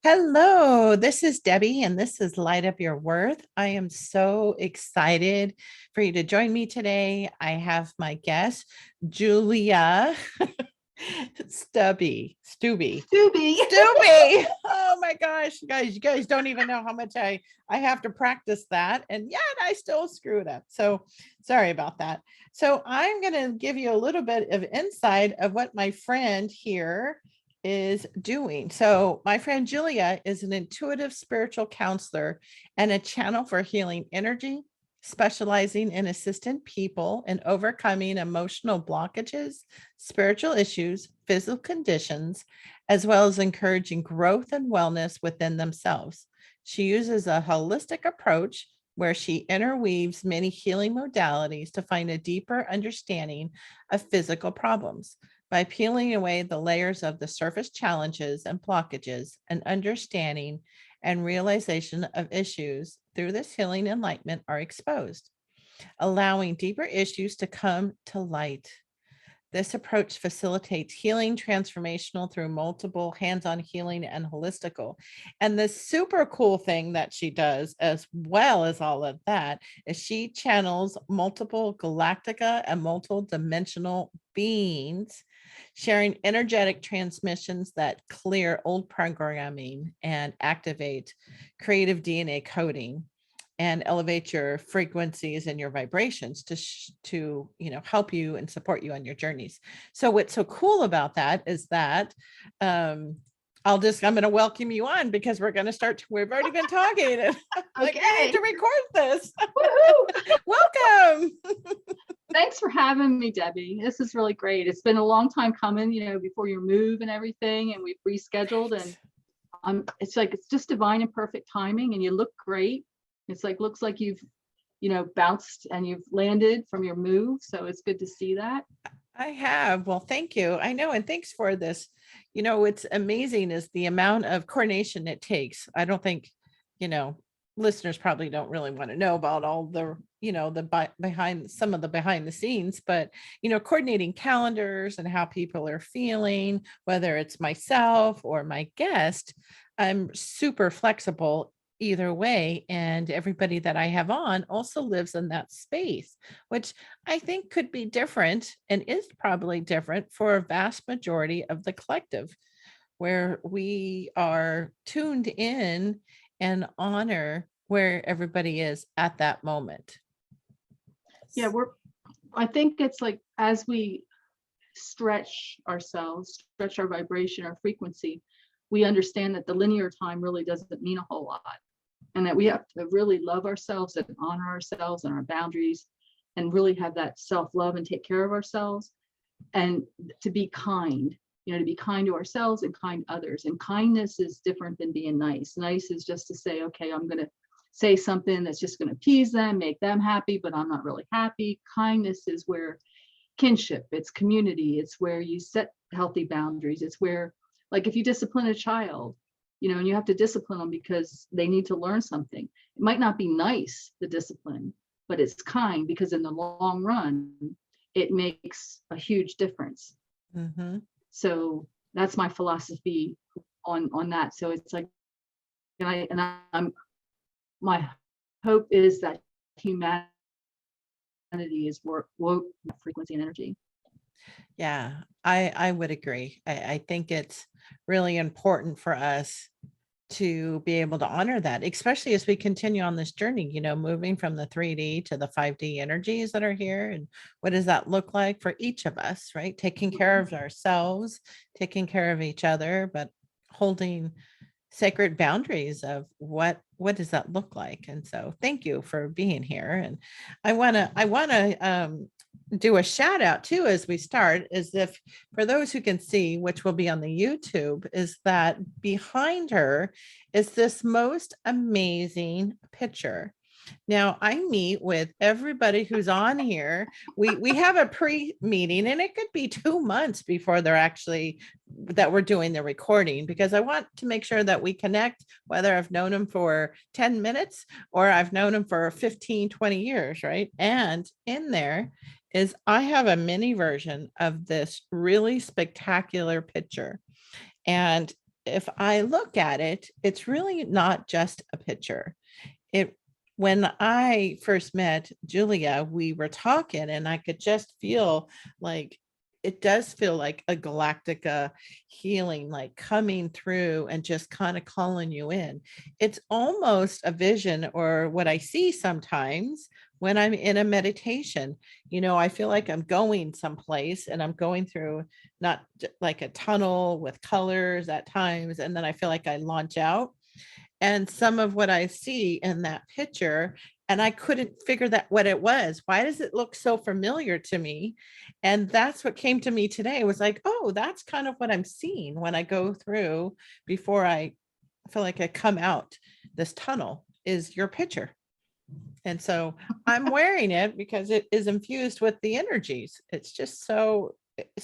Hello, this is Debbie, and this is Light Up Your Worth. I am so excited for you to join me today. I have my guest, Julia Scooby. Stubbe. Oh my gosh, you guys don't even know how much I have to practice that, and yet I still screw it up. So sorry about that. So I'm going to give you a little bit of insight of what my friend here is doing. So my friend Julia is an intuitive spiritual counselor and a channel for healing energy, specializing in assisting people in overcoming emotional blockages, spiritual issues, physical conditions, as well as encouraging growth and wellness within themselves. She uses a holistic approach where she interweaves many healing modalities to find a deeper understanding of physical problems. By peeling away the layers of the surface challenges and blockages, and understanding and realization of issues through this healing enlightenment are exposed, allowing deeper issues to come to light. This approach facilitates healing transformational through multiple hands-on healing and holistical. And the super cool thing that she does, as well as all of that, is she channels multiple galactica and multi-dimensional beings, sharing energetic transmissions that clear old programming and activate creative DNA coding and elevate your frequencies and your vibrations to help you and support you on your journeys. So what's so cool about that is that I'm going to welcome you on because we've already been talking and like we need Okay. to record this. Woohoo! Welcome. Thanks for having me, Debbie. This is really great. It's been a long time coming, before your move and everything, and we've rescheduled, and it's just divine and perfect timing, and you look great. It's looks like you've, bounced and you've landed from your move. So it's good to see that. I have. Well, thank you. I know. And thanks for this. What's amazing is the amount of coordination it takes. I don't think, you know, listeners probably don't really want to know about all the, behind some of the behind the scenes, but, coordinating calendars and how people are feeling, whether it's myself or my guest, I'm super flexible either way. And everybody that I have on also lives in that space, which I think could be different and is probably different for a vast majority of the collective, where we are tuned in and honor where everybody is at that moment. Yeah, I think it's like as we stretch ourselves, stretch our vibration, our frequency, we understand that the linear time really doesn't mean a whole lot. And that we have to really love ourselves and honor ourselves and our boundaries and really have that self-love and take care of ourselves, and to be kind, to be kind to ourselves and kind to others. And kindness is different than being nice. Nice is just to say, okay, I'm going to say something that's just going to appease them, make them happy, but I'm not really happy. Kindness is where kinship, it's community, it's where you set healthy boundaries. It's where, like, if you discipline a child, and you have to discipline them because they need to learn something. It might not be nice, the discipline, but it's kind, because in the long run, it makes a huge difference. Mm-hmm. So that's my philosophy on that. So it's like, I'm my hope is that humanity is woke frequency and energy. Yeah, I would agree. I think it's really important for us to be able to honor that, especially as we continue on this journey, moving from the 3D to the 5D energies that are here. And what does that look like for each of us, right? Taking care of ourselves, taking care of each other, but holding sacred boundaries of what does that look like. And so thank you for being here. And I want to do a shout out too as we start, as if for those who can see, which will be on the YouTube, is that behind her is this most amazing picture. Now I meet with everybody who's on here. We have a pre-meeting, and it could be 2 months before they're actually that we're doing the recording, because I want to make sure that we connect, whether I've known them for 10 minutes or I've known them for 15, 20 years, right? And in there is I have a mini version of this really spectacular picture. And if I look at it, it's really not just a picture. It When I first met Julia, we were talking and I could just feel like it does feel like a galactica healing, like coming through and just kind of calling you in. It's almost a vision or what I see sometimes when I'm in a meditation. I feel like I'm going someplace and I'm going through not like a tunnel with colors at times. And then I feel like I launch out and some of what I see in that picture, and I couldn't figure that what it was. Why does it look so familiar to me? And that's what came to me today was like, oh, that's kind of what I'm seeing when I go through before I feel like I come out this tunnel is your picture. And so I'm wearing it because it is infused with the energies. It's just so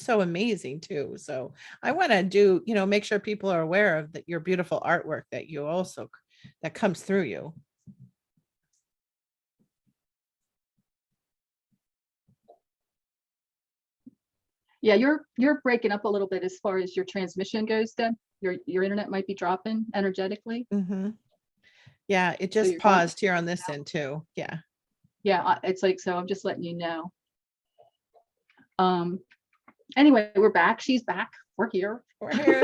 amazing too. So I want to do, make sure people are aware of that your beautiful artwork that you also that comes through you. Yeah, you're breaking up a little bit as far as your transmission goes, Deb. Your internet might be dropping energetically. Mm-hmm. Yeah, it So just you're going, paused here on this end too. Yeah. yeah, it's like, so I'm just letting you know. Anyway, we're back. She's back. We're here. We're here.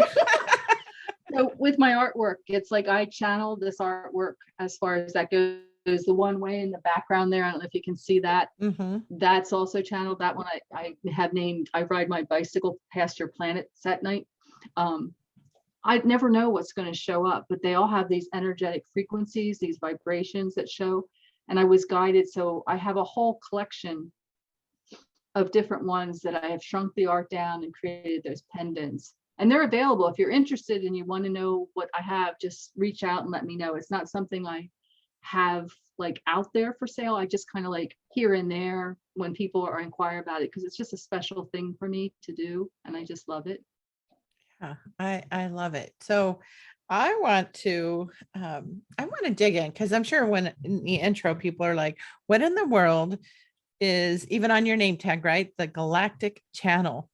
So with my artwork, it's like I channel this artwork as far as that goes. The one way in the background there, I don't know if you can see that. Mm-hmm. That's also channeled. That one I have named, I ride my bicycle past your planets at night. I never know what's going to show up, but they all have these energetic frequencies, these vibrations that show. And I was guided. So I have a whole collection of different ones that I have shrunk the art down and created those pendants. And they're available. If you're interested and you want to know what I have, just reach out and let me know. It's not something I have like out there for sale. I just kind of like here and there when people are inquire about it, because it's just a special thing for me to do. And I just love it. Yeah, I love it. So I want to dig in because I'm sure when in the intro people are like, what in the world is even on your name tag, right? The Galactic Channel.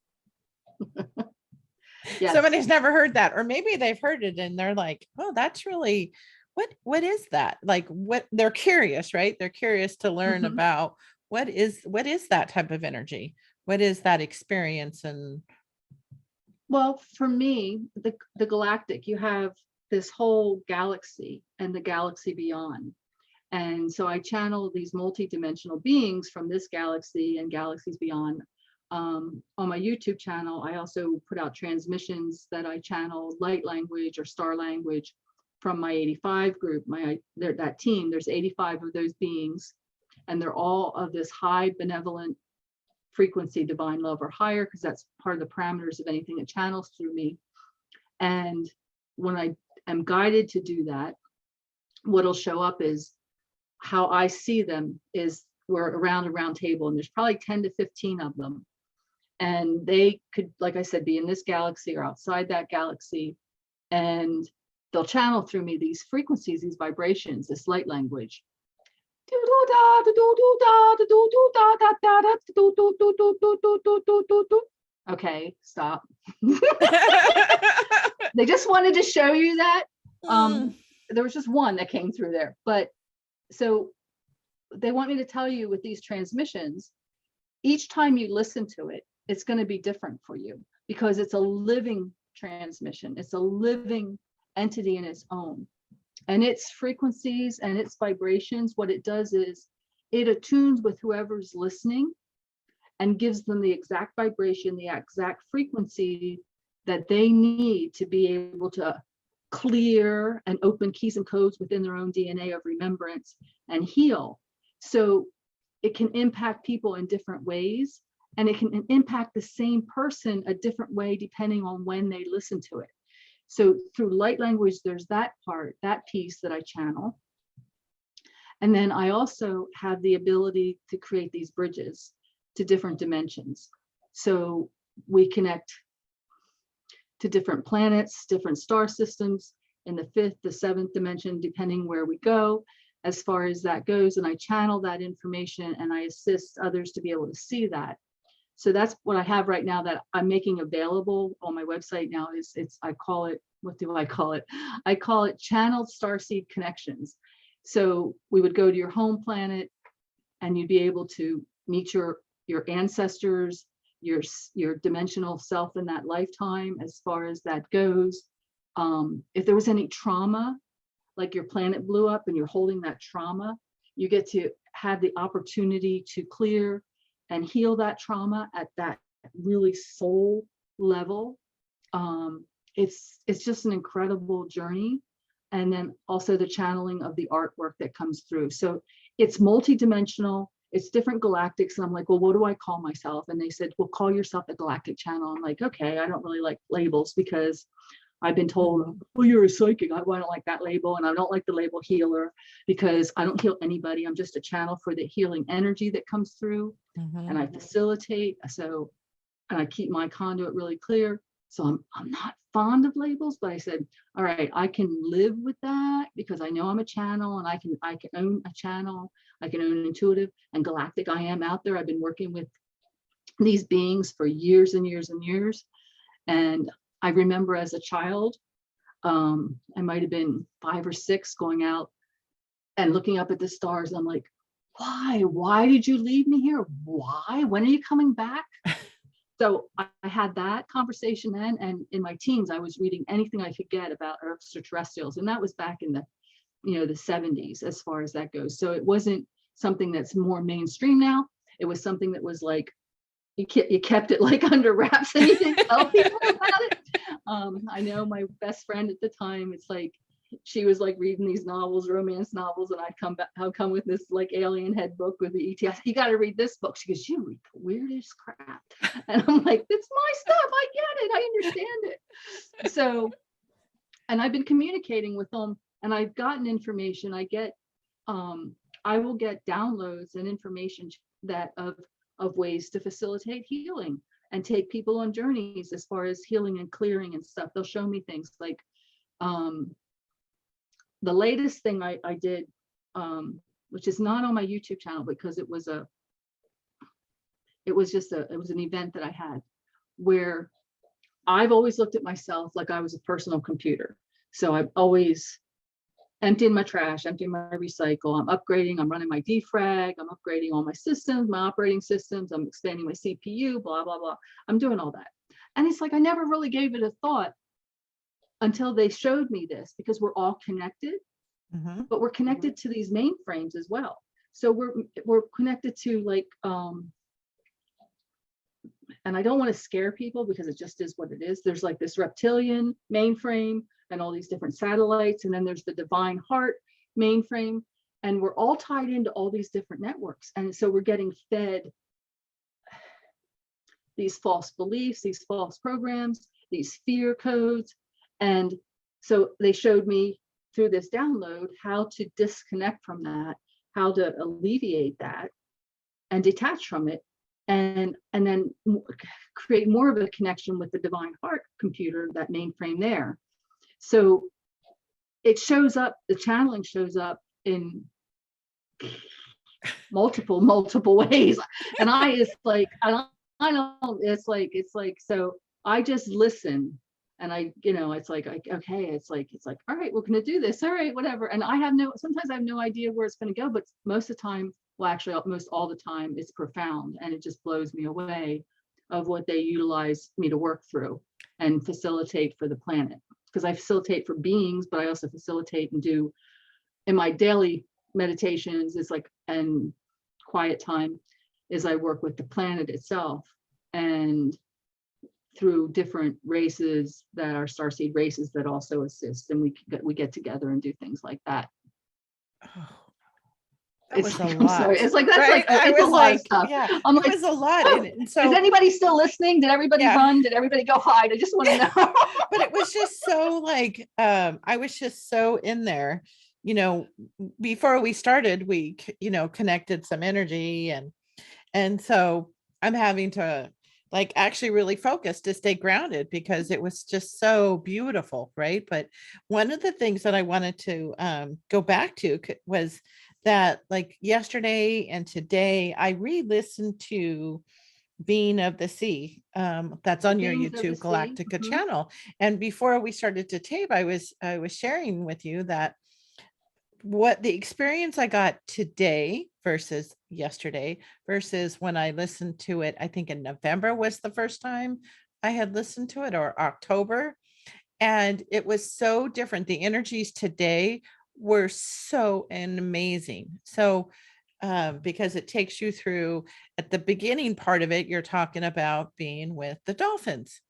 Yes. Somebody's never heard that, or maybe they've heard it and they're like, oh, that's really what is that? Like what they're curious, right? They're curious to learn about what is that type of energy? What is that experience? And well, for me, the galactic, you have this whole galaxy and the galaxy beyond. And so I channel these multi-dimensional beings from this galaxy and galaxies beyond. On my YouTube channel, I also put out transmissions that I channel light language or star language from my 85 group. That team, there's 85 of those beings, and they're all of this high benevolent frequency, divine love or higher, because that's part of the parameters of anything that channels through me. And when I am guided to do that, what'll show up is how I see them is we're around a round table and there's probably 10 to 15 of them. And they could, like I said, be in this galaxy or outside that galaxy. And they'll channel through me these frequencies, these vibrations, this light language. Okay, stop. They just wanted to show you that. There was just one that came through there. But so they want me to tell you with these transmissions, each time you listen to it, it's going to be different for you because it's a living transmission. It's a living entity in its own. And its frequencies and its vibrations, what it does is it attunes with whoever's listening and gives them the exact vibration, the exact frequency that they need to be able to clear and open keys and codes within their own DNA of remembrance and heal. So it can impact people in different ways, and it can impact the same person a different way depending on when they listen to it. So through light language, there's that part, that piece that I channel. And then I also have the ability to create these bridges to different dimensions. So we connect to different planets, different star systems in the 5th, the 7th dimension, depending where we go, as far as that goes. And I channel that information and I assist others to be able to see that. So that's what I have right now that I'm making available on my website now. I call it, what do I call it? I call it channeled starseed connections. So we would go to your home planet and you'd be able to meet your ancestors, your dimensional self in that lifetime, as far as that goes. If there was any trauma, like your planet blew up and you're holding that trauma, you get to have the opportunity to clear and heal that trauma at that really soul level. It's just an incredible journey. And then also the channeling of the artwork that comes through. So it's multi-dimensional, it's different galactics. And I'm like, well, what do I call myself? And they said, well, call yourself the galactic channel. I'm like, okay, I don't really like labels because I've been told, well, you're a psychic. I don't like that label. And I don't like the label healer because I don't heal anybody. I'm just a channel for the healing energy that comes through. And I facilitate. So, and I keep my conduit really clear. So I'm not fond of labels, but I said, all right, I can live with that because I know I'm a channel and I can own a channel. I can own intuitive and galactic. I am out there. I've been working with these beings for years and years and years. And I remember as a child, I might have been 5 or 6, going out and looking up at the stars. I'm like, why did you leave me here? Why? When are you coming back? So I had that conversation then. And in my teens, I was reading anything I could get about extraterrestrials. And that was back in the, the 70s, as far as that goes. So it wasn't something that's more mainstream now. It was something that was like, you kept it like under wraps and you didn't tell people about it. I know my best friend at the time, it's like, she was like reading these novels, romance novels, and I'd come with this like alien head book with the ET. You got to read this book. She goes, you read the weirdest crap. And I'm like, it's my stuff. I get it. I understand it. So, and I've been communicating with them and I've gotten information. I will get downloads and information that of ways to facilitate healing and take people on journeys as far as healing and clearing and stuff. They'll show me things like, the latest thing I did, which is not on my YouTube channel because it was an event that I had where I've always looked at myself like I was a personal computer. So I've always emptying my trash, emptying my recycle, I'm upgrading, I'm running my defrag, I'm upgrading all my systems, my operating systems, I'm expanding my CPU, blah, blah, blah. I'm doing all that. And it's like, I never really gave it a thought until they showed me this, because we're all connected, but we're connected to these mainframes as well. So we're connected to like, and I don't want to scare people because it just is what it is. There's like this reptilian mainframe and all these different satellites. And then there's the divine heart mainframe. And we're all tied into all these different networks. And so we're getting fed these false beliefs, these false programs, these fear codes. And so they showed me through this download how to disconnect from that, how to alleviate that and detach from it, and then create more of a connection with the divine heart computer, that mainframe there. So it shows up, the channeling shows up in multiple ways. And it's like, so I just listen. And it's like, okay, it's like, all right, we're going to do this. All right, whatever. And sometimes I have no idea where it's going to go, but most of the time, well, actually almost all the time, it's profound. And it just blows me away of what they utilize me to work through and facilitate for the planet. Because I facilitate for beings, but I also facilitate and do in my daily meditations, it's like, and quiet time is I work with the planet itself and through different races that are starseed races that also assist, and we get together and do things like that. Oh, that was like, a lot. Sorry. It's like that's right? like it's a lot of stuff. Yeah, I'm it like, was a lot. oh, And so is anybody still listening? Did everybody run? Did everybody go hide? I just want to know. But it was just so like I was just so in there. Before we started, we connected some energy, and so I'm having to like actually really focus to stay grounded because it was just so beautiful, right? But one of the things that I wanted to go back to was that like yesterday and today I re-listened to Being of the Sea. That's on your Beings of the YouTube Sea. Galactica Mhm. channel. And before we started to tape, I was sharing with you that what the experience I got today versus yesterday versus when I listened to it, I think in November was the first time I had listened to it, or October. And it was so different. The energies today were so amazing. So, because it takes you through at the beginning part of it, you're talking about being with the dolphins.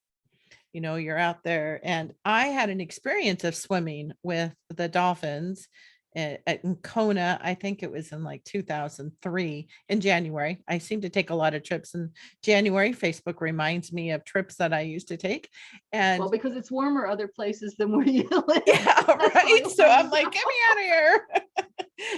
You're out there, and I had an experience of swimming with the dolphins in Kona. I think it was in like 2003 in January. I seem to take a lot of trips in January. Facebook reminds me of trips that I used to take. And Well, because it's warmer other places than where you live. yeah, That's why right. I So wanna I'm like, get me out of here.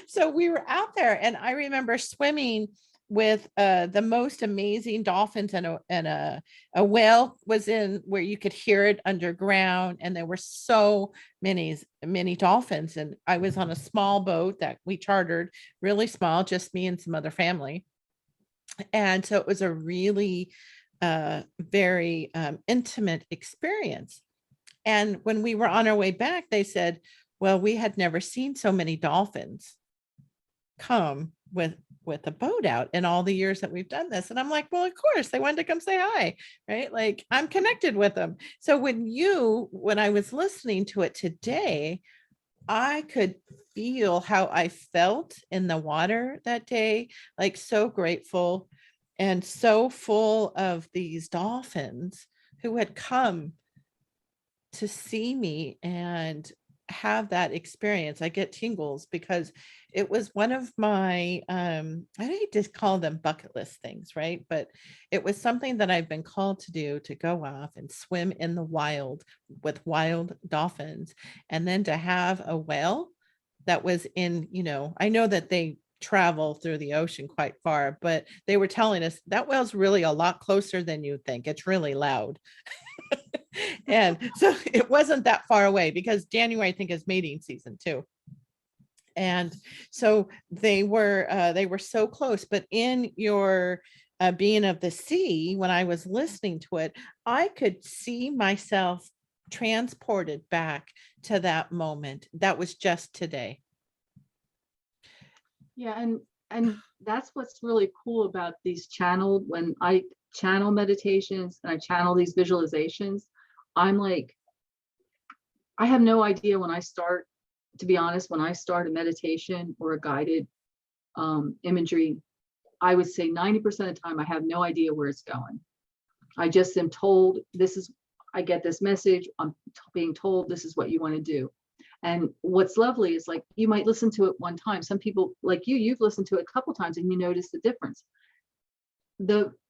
So we were out there, and I remember swimming with the most amazing dolphins, and a whale was in where you could hear it underground, and there were so many dolphins. And I was on a small boat that we chartered, really small, just me and some other family. And so it was a really very intimate experience. And when we were on our way back, they said, well, we had never seen so many dolphins come with a boat out in all the years that we've done this. And I'm like, well, of course, they wanted to come say hi, right? Like, I'm connected with them. So when I was listening to it today, I could feel how I felt in the water that day, like so grateful and so full of these dolphins who had come to see me and have that experience. I get tingles because it was one of my I hate to call them bucket list things, right? But it was something that I've been called to do, to go off and swim in the wild with wild dolphins, and then to have a whale that was in, I know that they travel through the ocean quite far, but they were telling us that whale's really a lot closer than you think. It's really loud. And so it wasn't that far away, because January, I think, is mating season too. And so they were so close. But in your Being of the Sea, when I was listening to it, I could see myself transported back to that moment. That was just today. Yeah, and that's what's really cool about these channeled, when I channel meditations and I channel these visualizations, I'm like, I have no idea when I start, to be honest, when I start a meditation or a guided imagery, I would say 90% of the time I have no idea where it's going. I just am told I get this message, I'm being told this is what you want to do. And what's lovely is, like, you might listen to it one time. Some people like you've listened to it a couple times and you notice the difference.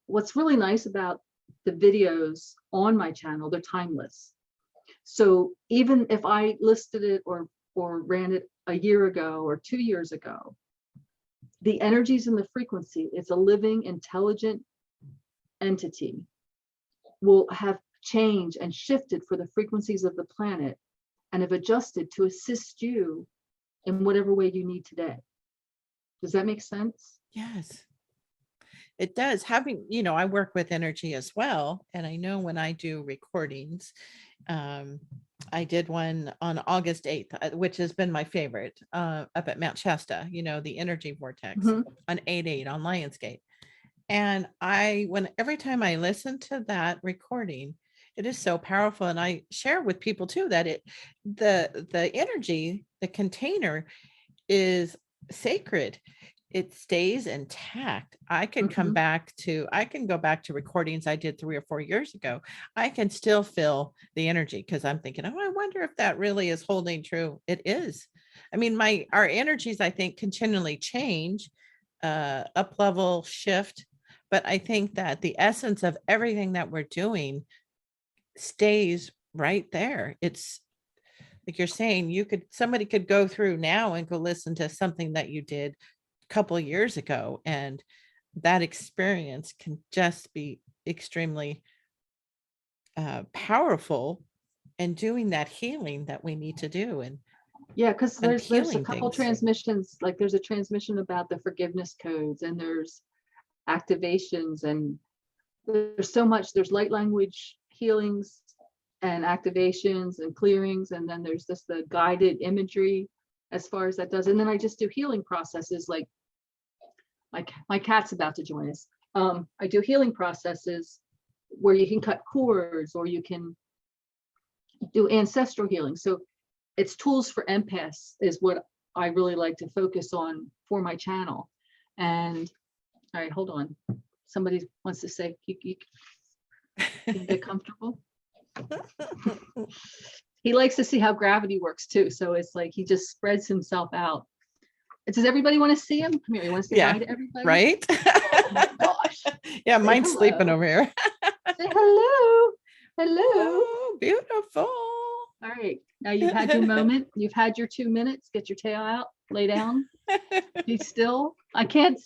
What's really nice about the videos on my channel, they're timeless. So even if I listed it or ran it a year ago or 2 years ago, the energies and the frequency, it's a living, intelligent entity, will have changed and shifted for the frequencies of the planet and have adjusted to assist you in whatever way you need today. Does that make sense? Yes, it does. I work with energy as well. And I know when I do recordings, I did one on August 8th, which has been my favorite, up at Mount Shasta, the energy vortex Mhm. on 8/8 on Lionsgate. And every time I listen to that recording, it is so powerful. And I share with people too that the energy, the container is sacred. It stays intact. I can Mhm. go back to recordings I did 3 or 4 years ago. I can still feel the energy, because I'm thinking, oh, I wonder if that really is holding true. It is. I mean, our energies, I think, continually change, up level, shift. But I think that the essence of everything that we're doing stays right there. It's like you're saying, somebody could go through now and go listen to something that you did a couple of years ago, and that experience can just be extremely powerful and doing that healing that we need to do, and Yeah, because there's a healing couple things. transmissions, like there's a transmission about the forgiveness codes, and there's activations, and there's so much, there's light language healings and activations and clearings, and then there's just the guided imagery as far as that does. And then I just do healing processes, like my cat's about to join us. I do healing processes where you can cut cords, or you can do ancestral healing. So it's tools for empaths is what I really like to focus on for my channel. And all right, hold on. Somebody wants to say, you can get comfortable. He likes to see how gravity works too. So it's like he just spreads himself out. Does everybody want to see him? Come here. You want to say hi to everybody? Right? Oh my gosh. Yeah, Say mine's hello. sleeping over here. Say hello. Hello. Oh, beautiful. All right. Now you've had your moment. You've had your 2 minutes. Get your tail out. Lay down. Be still. I can't.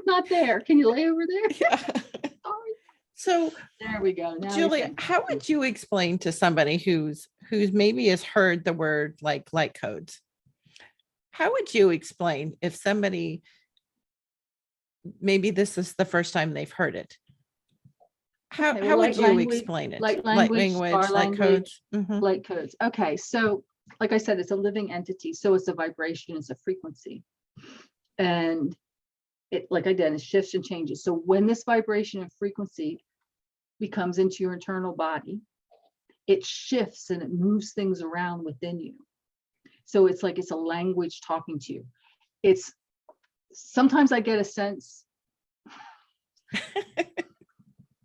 Not there. Can you lay over there? Yeah. Sorry. So there we go. Now Julia, how would you explain to somebody who's maybe has heard the word like light codes? How would you explain if somebody, maybe this is the first time they've heard it? How would you explain it? Light language, light codes. Mm-hmm. Light codes. Okay, so like I said, it's a living entity, so it's a vibration, it's a frequency, and it, like I did, it shifts and changes. So when this vibration and frequency becomes into your internal body, it shifts and it moves things around within you. So it's like it's a language talking to you. It's sometimes I get a sense.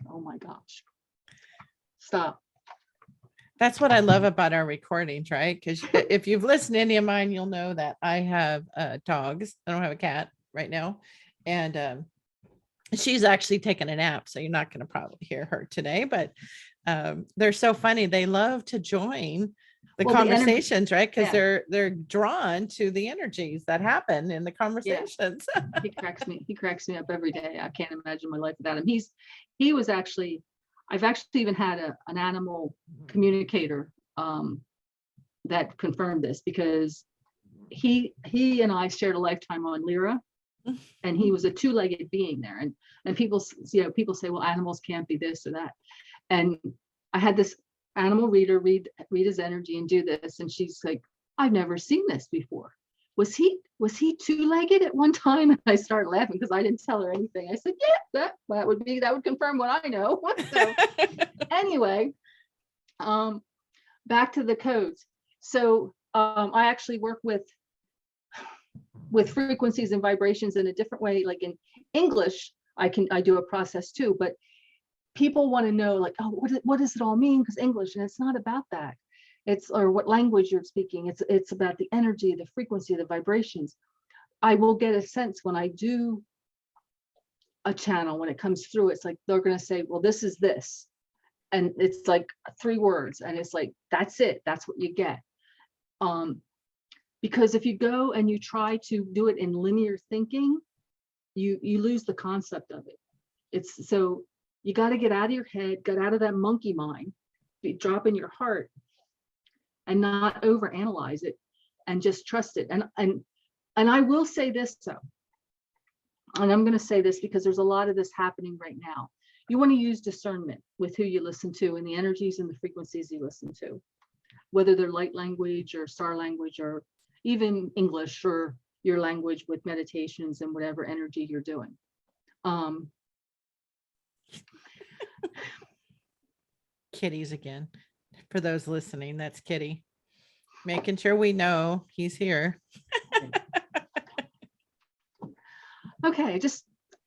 Oh my gosh. Stop. That's what I love about our recordings, right? Because if you've listened to any of mine, you'll know that I have dogs. I don't have a cat right now. And she's actually taking a nap. So you're not going to probably hear her today, but they're so funny. They love to join the conversations, right? Because they're drawn to the energies that happen in the conversations. Yeah. He cracks me up every day. I can't imagine my life without him. I've actually even had an animal communicator that confirmed this, because he and I shared a lifetime on Lyra, and he was a two-legged being there. And people say, well, animals can't be this or that. And I had this animal reader read his energy and do this, and she's like, I've never seen this before. Was he two-legged at one time? And I started laughing because I didn't tell her anything. I said, yeah, that would confirm what I know. So anyway, back to the codes. So I actually work with frequencies and vibrations in a different way. Like in English, I do a process too, but people want to know, like, oh, what does it all mean? Because English, and it's not about that. Or what language you're speaking. It's about the energy, the frequency, the vibrations. I will get a sense when I do a channel, when it comes through, it's like they're going to say, well, this is this. And it's like 3 words. And it's like, that's it. That's what you get. Because if you go and you try to do it in linear thinking, you lose the concept of it. So you got to get out of your head, get out of that monkey mind, drop in your heart, and not overanalyze it, and just trust it. And I will say this though, and I'm going to say this because there's a lot of this happening right now. You want to use discernment with who you listen to and the energies and the frequencies you listen to, whether they're light language or star language or even English or your language with meditations and whatever energy you're doing. Kitty's again. For those listening, that's Kitty. Making sure we know he's here. Okay,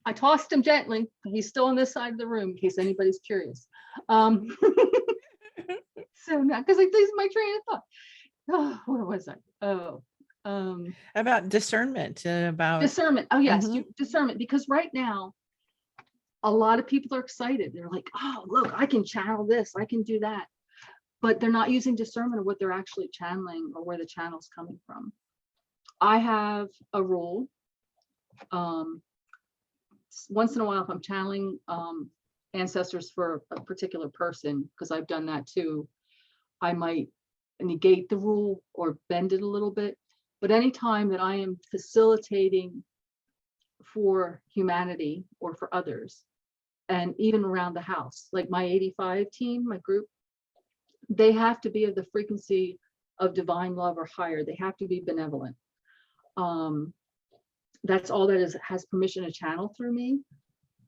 I tossed him gently. He's still on this side of the room in case anybody's curious. So now, because like this is my train of thought. Oh, where was I? About discernment. About discernment. Oh yes, discernment. Because right now, a lot of people are excited. They're like, oh, look, I can channel this, I can do that. But they're not using discernment of what they're actually channeling or where the channel's coming from. I have a rule. Once in a while, if I'm channeling ancestors for a particular person, because I've done that too, I might negate the rule or bend it a little bit. But anytime that I am facilitating for humanity or for others, and even around the house. Like my 85 team, my group, they have to be of the frequency of divine love or higher. They have to be benevolent. That's all that has permission to channel through me.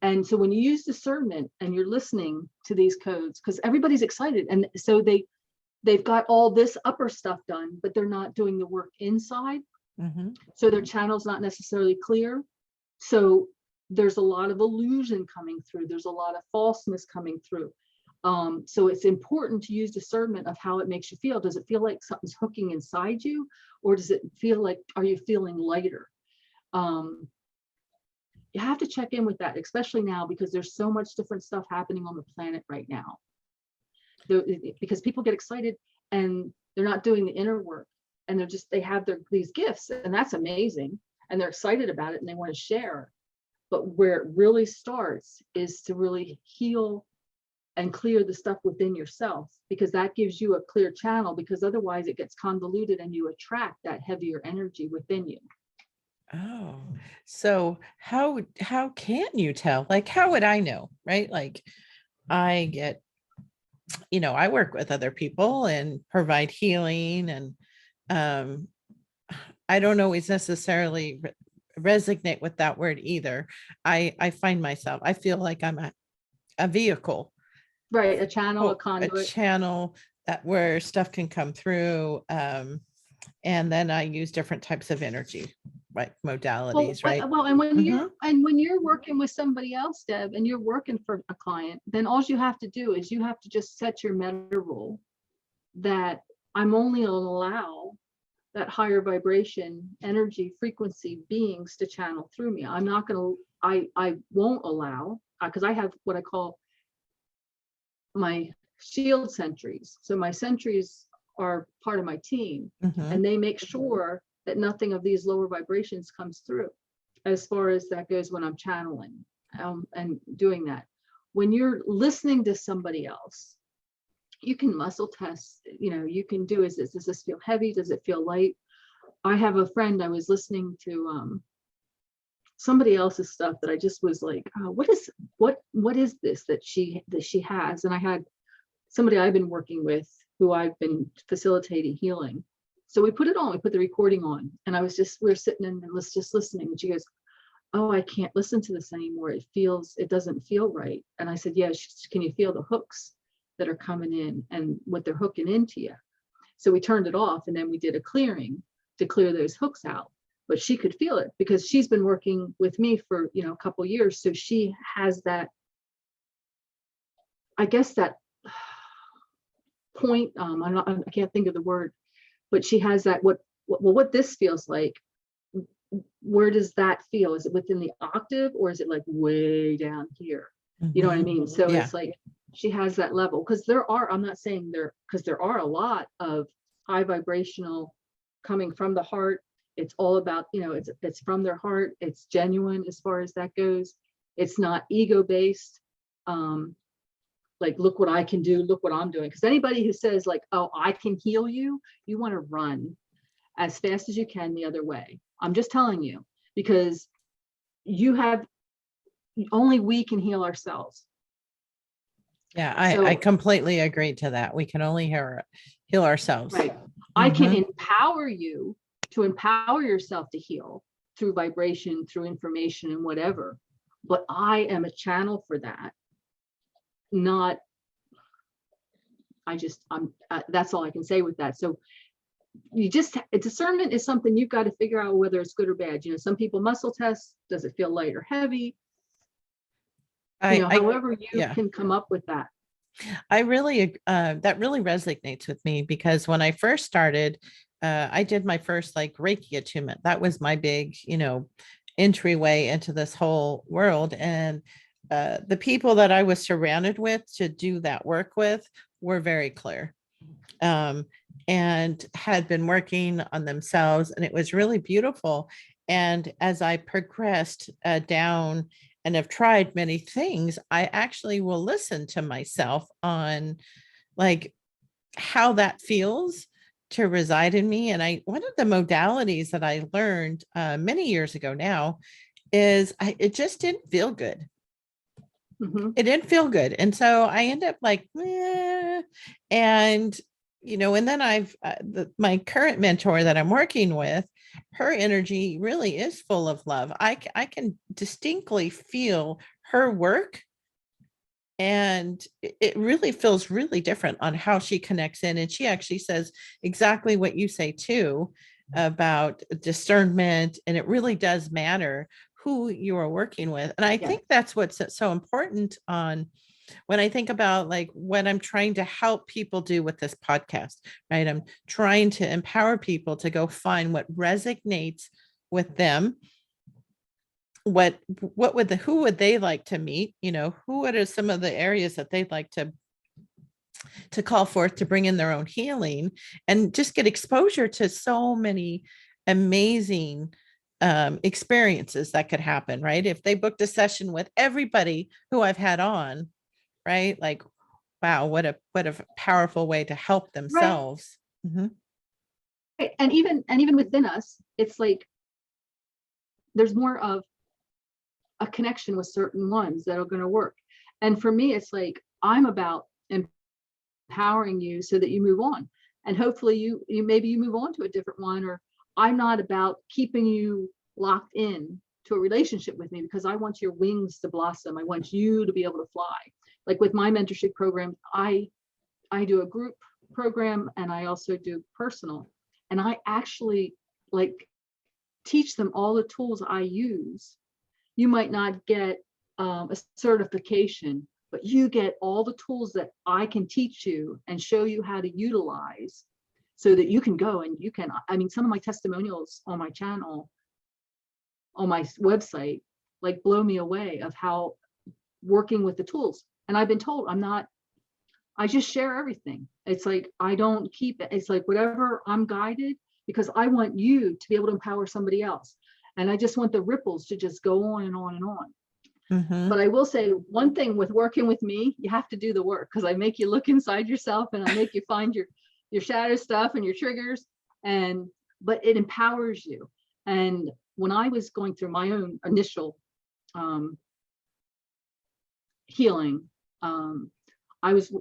And so when you use discernment and you're listening to these codes, because everybody's excited, and so they've got all this upper stuff done, but they're not doing the work inside. So their channel's not necessarily clear. So there's a lot of illusion coming through. There's a lot of falseness coming through. So it's important to use discernment of how it makes you feel. Does it feel like something's hooking inside you, or does it feel like, are you feeling lighter? You have to check in with that, especially now, because there's so much different stuff happening on the planet right now. Because people get excited and they're not doing the inner work, and they have these gifts, and that's amazing, and they're excited about it and they want to share. But where it really starts is to really heal and clear the stuff within yourself, because that gives you a clear channel, because otherwise it gets convoluted and you attract that heavier energy within you. Oh, so how can you tell? Like, how would I know, right? Like, I get, I work with other people and provide healing, and I don't always necessarily resonate with that word either. I find myself, I feel like I'm a vehicle, right? A channel, a conduit, a channel where stuff can come through. And then I use different types of energy, right? Modalities, right? Well, and when you're working with somebody else, Deb, and you're working for a client, then all you have to do is you have to just set your meta rule that I'm only going to allow that higher vibration, energy, frequency beings to channel through me. I'm not going to, I won't allow, because I have what I call my shield sentries. So my sentries are part of my team, and they make sure that nothing of these lower vibrations comes through, as far as that goes when I'm channeling and doing that. When you're listening to somebody else, you can muscle test, you can do, does this feel heavy? Does it feel light? I have a friend, I was listening to somebody else's stuff that I just was like, oh, what is this that she has? And I had somebody I've been working with who I've been facilitating healing. So we put the recording on, and we were sitting and just listening, and she goes, oh, I can't listen to this anymore. It doesn't feel right. And I said, yeah, can you feel the hooks that are coming in and what they're hooking into you? So we turned it off, and then we did a clearing to clear those hooks out. But she could feel it because she's been working with me for, a couple of years. So she has that, I guess, that point, I can't think of the word, but she has that, what this feels like. Where does that feel? Is it within the octave, or is it like way down here? You know what I mean? So yeah. It's like she has that level, because I'm not saying because there are a lot of high vibrational coming from the heart. It's all about, it's from their heart. It's genuine as far as that goes. It's not ego based. Like, look what I can do, look what I'm doing. Because anybody who says like, oh, I can heal you, you want to run as fast as you can the other way. I'm just telling you, because only we can heal ourselves. Yeah, I completely agree to that. We can only heal ourselves. Right. I can empower you to empower yourself to heal through vibration, through information and whatever. But I am a channel for that. That's all I can say with that. So discernment is something you've got to figure out whether it's good or bad. Some people muscle test. Does it feel light or heavy? However you can come up with that. I really, that really resonates with me, because when I first started, I did my first like Reiki attunement. That was my big, entryway into this whole world. And the people that I was surrounded with to do that work with were very clear, and had been working on themselves. And it was really beautiful. And as I progressed down and have tried many things, I actually will listen to myself on like how that feels to reside in me. And one of the modalities that I learned many years ago now is it just didn't feel good. It didn't feel good. And so I end up like, and, and then my current mentor that I'm working with, her energy really is full of love. I can distinctly feel her work. And it really feels really different on how she connects in. And she actually says exactly what you say too, about discernment. And it really does matter who you are working with. And I think that's what's so important on when I think about like what I'm trying to help people do with this podcast, right? I'm trying to empower people to go find what resonates with them. Who would they like to meet? What are some of the areas that they'd like to call forth to bring in their own healing and just get exposure to so many amazing experiences that could happen, right? If they booked a session with everybody who I've had on, right? Like, wow, what a powerful way to help themselves. Right. And even within us, it's like there's more of a connection with certain ones that are going to work. And for me, it's like I'm about empowering you so that you move on, and hopefully you maybe you move on to a different one. Or I'm not about keeping you locked in to a relationship with me, because I want your wings to blossom. I want you to be able to fly. Like with my mentorship program, I do a group program and I also do personal, and I actually like teach them all the tools I use. You might not get a certification, but you get all the tools that I can teach you and show you how to utilize, so that you can go and you can, some of my testimonials on my channel, on my website, like blow me away of how working with the tools. And I've been told I just share everything. It's like, I don't keep it. It's like whatever I'm guided, because I want you to be able to empower somebody else. And I just want the ripples to just go on and on and on. But I will say one thing with working with me, you have to do the work, because I make you look inside yourself and I make you find your shadow stuff and your triggers, but it empowers you. And when I was going through my own initial healing, I was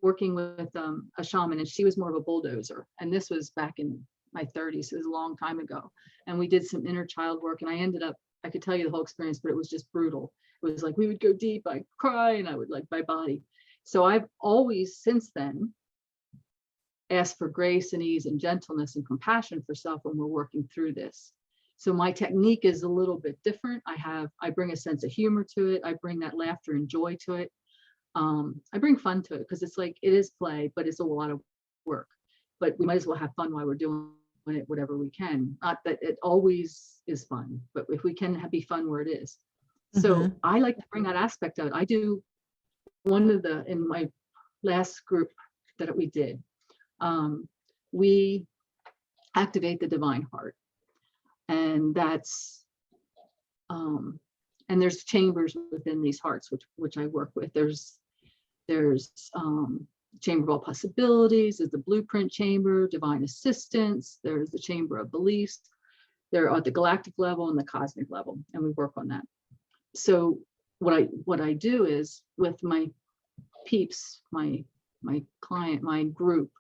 working with a shaman, and she was more of a bulldozer. And this was back in my 30s. It was a long time ago. And we did some inner child work, and I ended up, I could tell you the whole experience, but it was just brutal. It was like, we would go deep, I'd cry, and I would like my body. So I've always since then asked for grace and ease and gentleness and compassion for self when we're working through this. So my technique is a little bit different. I bring a sense of humor to it. I bring that laughter and joy to it. I bring fun to it, because it's like, it is play, but it's a lot of work. But we might as well have fun while we're doing it, whatever we can. Not that it always is fun, but if we can be fun where it is. So I like to bring that aspect out. I do in my last group that we did, we activate the divine heart. And that's, and there's chambers within these hearts, which I work with. There's chamber of all possibilities, there's the blueprint chamber, divine assistance, there's the chamber of beliefs. They're at the galactic level and the cosmic level, and we work on that. So what I do is with my peeps, my client, my group,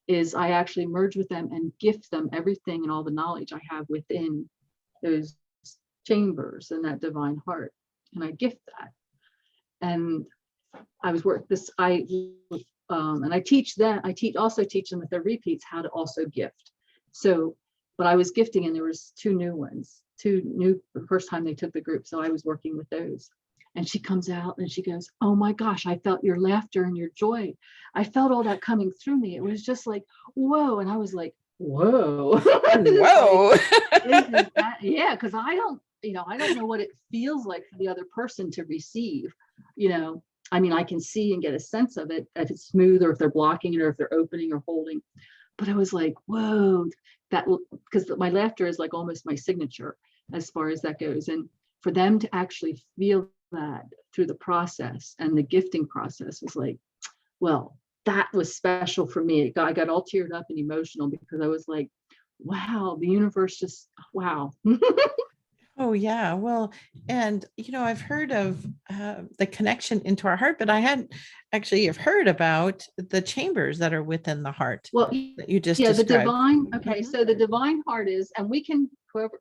is I actually merge with them and gift them everything and all the knowledge I have within those chambers and that divine heart, and I gift that. And I teach them with their repeats how to also gift. So, but I was gifting, and there was two new the first time they took the group. So I was working with those, and she comes out and she goes, oh my gosh, I felt your laughter and your joy. I felt all that coming through me. It was just like, whoa. And I was like, whoa. Whoa. Yeah, because I don't know what it feels like for the other person to receive, I can see and get a sense of it, if it's smooth or if they're blocking it or if they're opening or holding. But I was like, whoa, because my laughter is like almost my signature as far as that goes. And for them to actually feel that through the process and the gifting process was like, well, that was special for me. I got all teared up and emotional, because I was like, wow, the universe just, wow. Oh, yeah. Well, and I've heard of the connection into our heart, but I hadn't actually have heard about the chambers that are within the heart Well, that you just yeah, the described. divine, okay, so the divine heart is, and we can, whoever,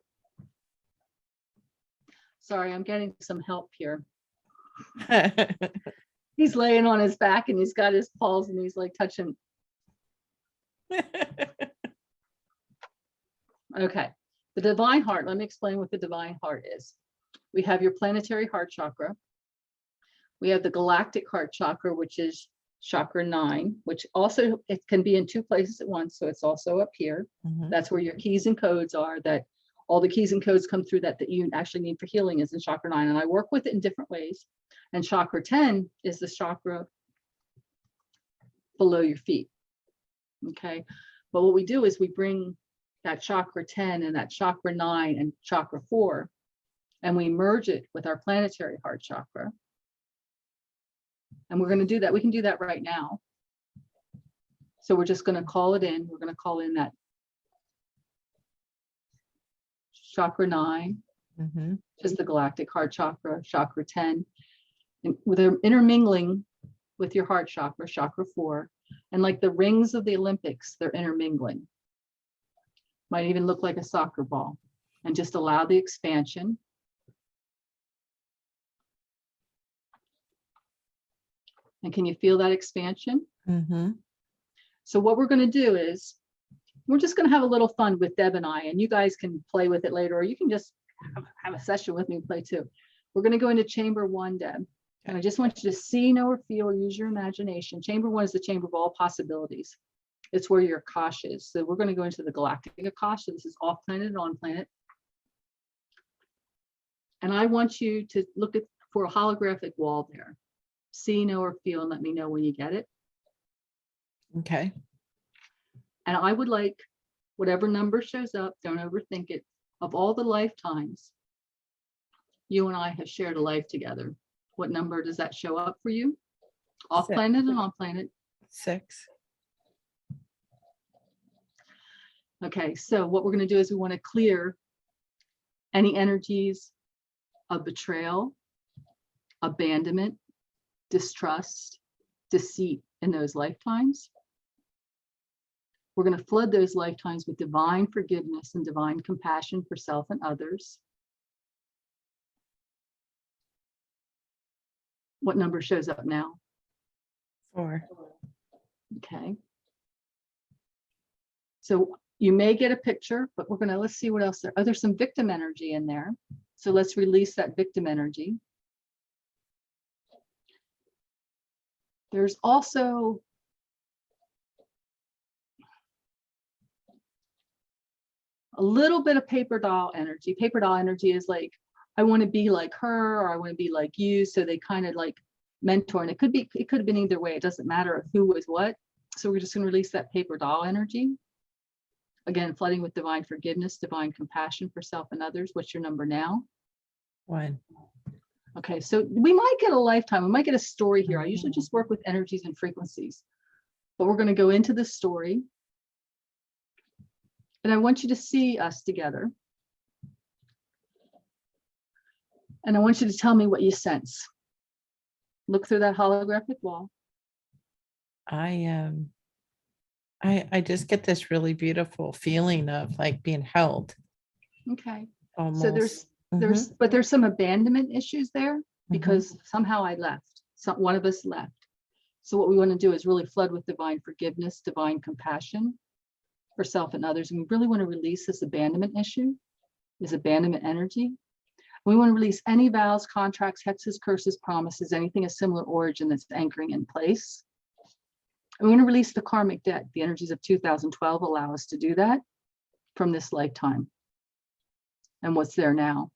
sorry, I'm getting some help here. He's laying on his back and he's got his paws and he's like touching. Okay, the divine heart, let me explain what the divine heart is. We have your planetary heart chakra. We have the galactic heart chakra, which is chakra 9, which also, it can be in 2 places at once. So it's also up here. Mhm. That's where your keys and codes are, that all the keys and codes come through that you actually need for healing is in chakra 9. And I work with it in different ways. And chakra 10 is the chakra below your feet. Okay. But what we do is we bring that chakra 10 and that chakra 9 and chakra 4, and we merge it with our planetary heart chakra. And we're going to do that. We can do that right now. So we're just going to call it in. We're going to call in that chakra 9, Mhm. just the galactic heart chakra, chakra 10, and they're intermingling with your heart chakra, chakra 4. And like the rings of the Olympics, they're intermingling. Might even look like a soccer ball, and just allow the expansion. And can you feel that expansion? Mhm. So what we're going to do is we're just going to have a little fun with Deb and I, and you guys can play with it later, or you can just have a session with me and play too. We're going to go into chamber 1, Deb. And I just want you to see, know, or feel, or use your imagination. Chamber 1 is the chamber of all possibilities. It's where your Akash is. So we're going to go into the galactic Akash. So this is off planet and on planet. And I want you to look for a holographic wall there. See, know, or feel, and let me know when you get it. Okay. And I would like whatever number shows up, don't overthink it, of all the lifetimes you and I have shared a life together. What number does that show up for you? Off 6. planet and on planet? 6. Okay, so what we're going to do is we want to clear any energies of betrayal, abandonment, distrust, deceit in those lifetimes. We're going to flood those lifetimes with divine forgiveness and divine compassion for self and others. What number shows up now? 4. Okay. So you may get a picture, but let's see what else there. Oh, there's some victim energy in there. So let's release that victim energy. There's also a little bit of paper doll energy. Paper doll energy is like, I want to be like her, or I want to be like you. So they kind of like mentor, and it could have been either way. It doesn't matter who was what. So we're just going to release that paper doll energy. Again, flooding with divine forgiveness, divine compassion for self and others. What's your number now? 1. Okay, so we might get a lifetime. We might get a story here. I usually just work with energies and frequencies, but we're going to go into the story. And I want you to see us together. And I want you to tell me what you sense. Look through that holographic wall. I just get this really beautiful feeling of like being held. Okay. Almost. So there's some abandonment issues there because somehow I left. One of us left. So what we want to do is really flood with divine forgiveness, divine compassion for self and others. And we really want to release this abandonment issue, this abandonment energy. We want to release any vows, contracts, hexes, curses, promises, anything of similar origin that's anchoring in place. And we want to release the karmic debt. The energies of 2012 allow us to do that from this lifetime. And what's there now?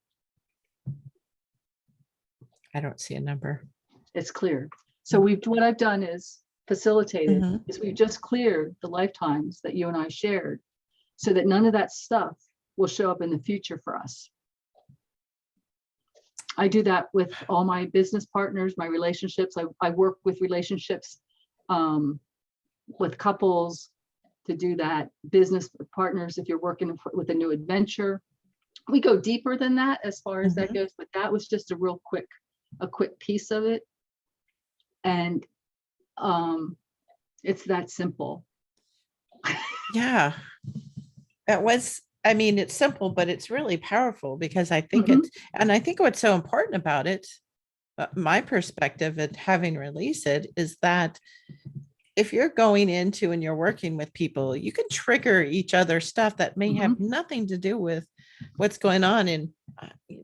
I don't see a number. It's clear. So what I've done is facilitated, is we've just cleared the lifetimes that you and I shared so that none of that stuff will show up in the future for us. I do that with all my business partners, my relationships. I work with relationships with couples to do that. Business partners, if you're working with a new adventure, we go deeper than that as far as that Mhm. goes, but that was just a quick piece of it. And it's that simple. Yeah, that was, I mean, it's simple, but it's really powerful because I think Mhm. it's, and I think what's so important about it, my perspective at having released it is that if you're going into and you're working with people, you can trigger each other stuff that may have Mhm. nothing to do with what's going on. And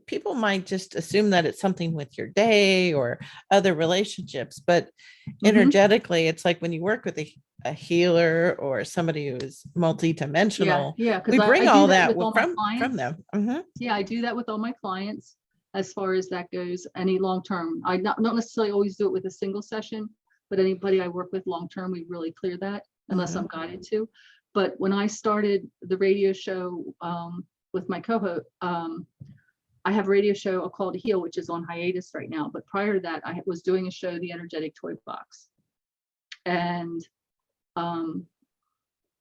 people might just assume that it's something with your day or other relationships, but Mhm. energetically, it's like when you work with a healer or somebody who is Yeah, multi-dimensional, yeah, we because I bring do all that that with all my from clients. them. Mhm. Yeah, I do that with all my clients as far as that goes. Any long term, I not necessarily always do it with a single session, but anybody I work with long term, we really clear that unless I'm Mhm. guided to. But when I started the radio show with my co-host, I have a radio show called Heal, which is on hiatus right now. But prior to that, I was doing a show, The Energetic Toy Box, and um,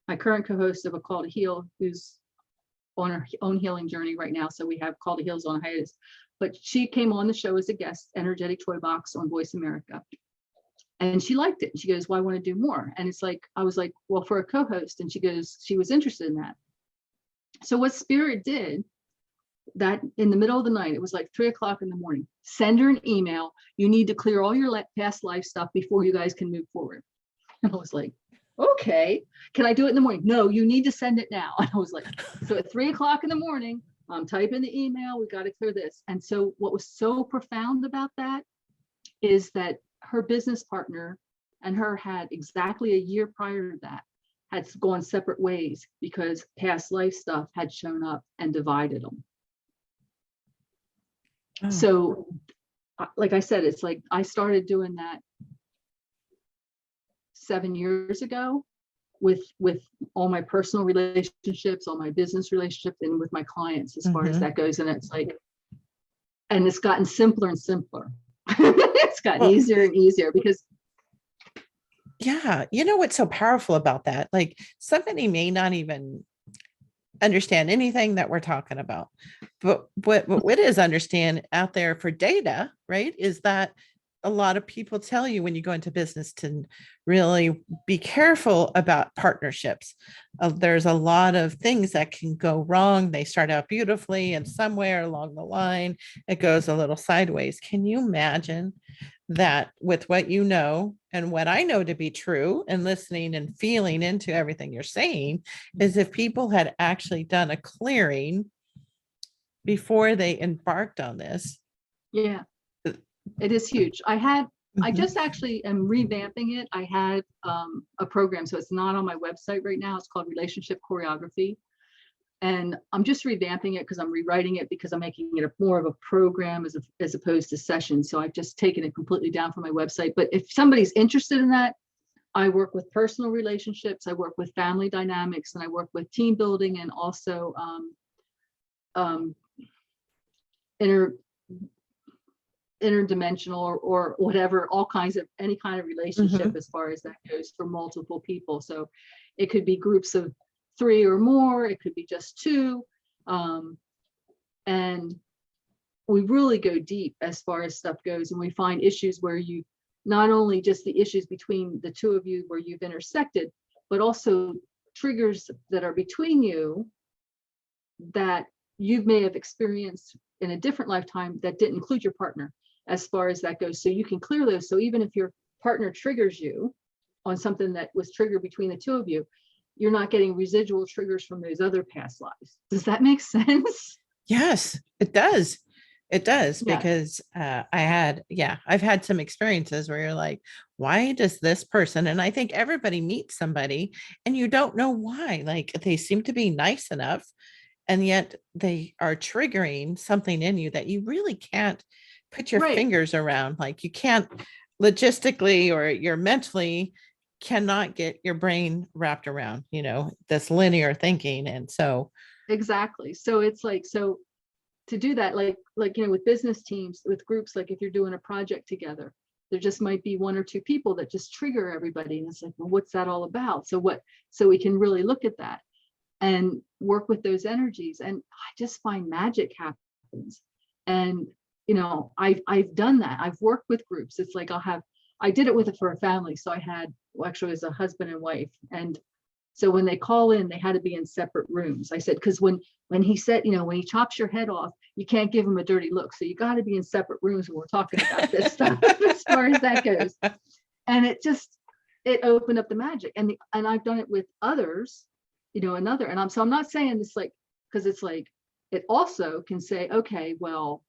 my current co-host of a Call to Heal, who's on her own healing journey right now. So we have Call to Heals on hiatus. But she came on the show as a guest, Energetic Toy Box on Voice America. And she liked it. And she goes, well, I want to do more. And it's like, I was like, well, for a co-host. And she goes, she was interested in that. So what Spirit did that in the middle of the night, it was like 3 o'clock in the morning, send her an email. You need to clear all your past life stuff before you guys can move forward. And I was like, okay, can I do it in the morning? No, you need to send it now. And I was like, so at 3 o'clock in the morning, I'm typing the email, we got to clear this. And so what was so profound about that is that her business partner and her had exactly a year prior to that had gone separate ways because past life stuff had shown up and divided them. Oh. So like I said, it's like I started doing that 7 years ago with all my personal relationships, all my business relationships, and with my clients as far as Mhm. that goes. And it's like, and it's gotten simpler and simpler. It's gotten Well, easier and easier because yeah, you know what's so powerful about that? Like somebody may not even understand anything that we're talking about, but what is understand out there for data, right? Is that a lot of people tell you when you go into business to really be careful about partnerships. There's a lot of things that can go wrong. They start out beautifully, and somewhere along the line, it goes a little sideways. Can you imagine that with what you know and what I know to be true and listening and feeling into everything you're saying is if people had actually done a clearing before they embarked on this. yeah, it is huge. I Mhm. just actually am revamping it. I had a program, so it's not on my website right now. It's called Relationship Choreography. And I'm just revamping it because I'm rewriting it because I'm making it more of a program as opposed to sessions. So I've just taken it completely down from my website. But if somebody's interested in that, I work with personal relationships, I work with family dynamics, and I work with team building and also um, inter interdimensional or whatever, all kinds of any kind of relationship Mhm. as far as that goes for multiple people. So it could be groups of 3 or more, it could be just 2. And we really go deep as far as stuff goes, and we find issues where you not only just the issues between the 2 of you where you've intersected, but also triggers that are between you that you may have experienced in a different lifetime that didn't include your partner as far as that goes. So you can clear those. So even if your partner triggers you on something that was triggered between the 2 of you, you're not getting residual triggers from those other past lives. Does that make sense? Yes, it does. It does Yeah. because I've had some experiences where you're like, why does this person? And I think everybody meets somebody and you don't know why. Like they seem to be nice enough, and yet they are triggering something in you that you really can't put your Right. fingers around. Like you can't logistically or you're mentally cannot get your brain wrapped around, this linear thinking. And so, Exactly. So it's like, so to do that, like with business teams, with groups, like if you're doing a project together, there just might be 1 or 2 people that just trigger everybody. And it's like, well, what's that all about? So we can really look at that. and work with those energies. And I just find magic happens. And, you know, I've done that. I've worked with groups. It's like I did it for a family. So I had, well, actually it was a husband and wife. And so when they call in, they had to be in separate rooms. I said, because when he said, you know, when he chops your head off, you can't give him a dirty look. So you got to be in separate rooms when we're talking about this stuff as far as that goes. And it opened up the magic. And I've done it with others, you know, and I'm not saying this like, because it's like, it also can say, okay, well,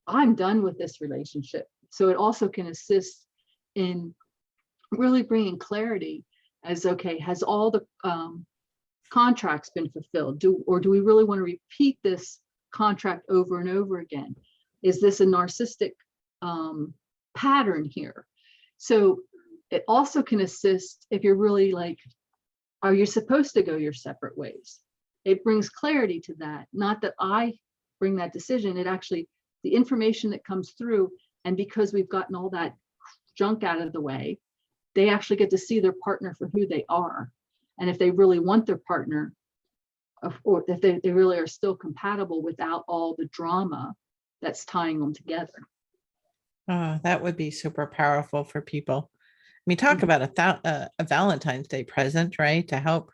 I'm done with this relationship. So it also can assist in really bringing clarity as, okay, has all the contracts been fulfilled? Do we really want to repeat this contract over and over again? Is this a narcissistic pattern here? So it also can assist if you're really like, are you supposed to go your separate ways? It brings clarity to that. Not that I bring that decision, it actually, the information that comes through, and because we've gotten all that junk out of the way, they actually get to see their partner for who they are. And if they really want their partner, or if they really are still compatible without all the drama that's tying them together. Oh, that would be super powerful for people. I mean, talk about a Valentine's Day present, right? To help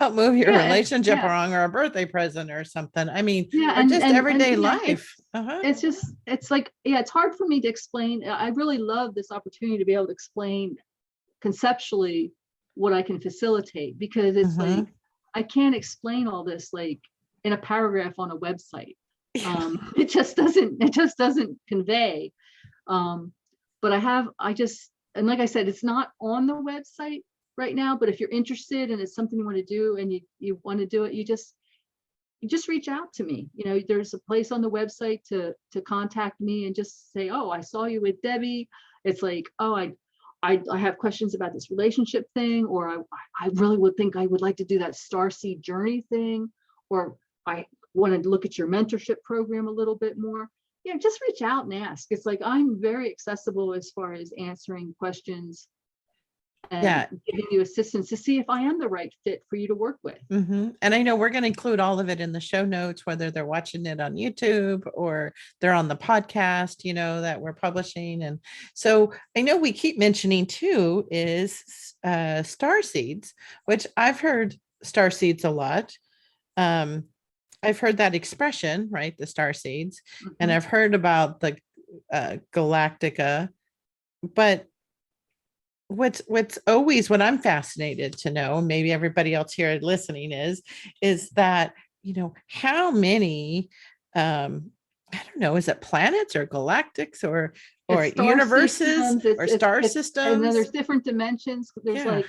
move your relationship along, or a birthday present or something. I mean, or just everyday life. It's like, it's hard for me to explain. I really love this opportunity to be able to explain conceptually what I can facilitate, because it's like, I can't explain all this like in a paragraph on a website. It just doesn't convey. But and like I said, it's not on the website right now, but if you're interested and it's something you want to do and you want to do it, you just reach out to me. You know, there's a place on the website to contact me and just say, oh, I saw you with Debbie. It's like, oh, I have questions about this relationship thing, or I really I would like to do that Starseed journey thing, or I want to look at your mentorship program a little bit more. Yeah, just reach out and ask. It's like, I'm very accessible as far as answering questions and giving you assistance to see if I am the right fit for you to work with. And I know we're going to include all of it in the show notes, whether they're watching it on YouTube or they're on the podcast, you know, that we're publishing. And so I know we keep mentioning too is Starseeds, which I've heard Starseeds a lot. I've heard that expression, right? The Starseeds, and I've heard about the Galactica, but what's always what I'm fascinated to know, maybe everybody else here listening is that, you know, how many, I don't know, is it planets or galactics or universes or star systems? And then there's different dimensions. There's like,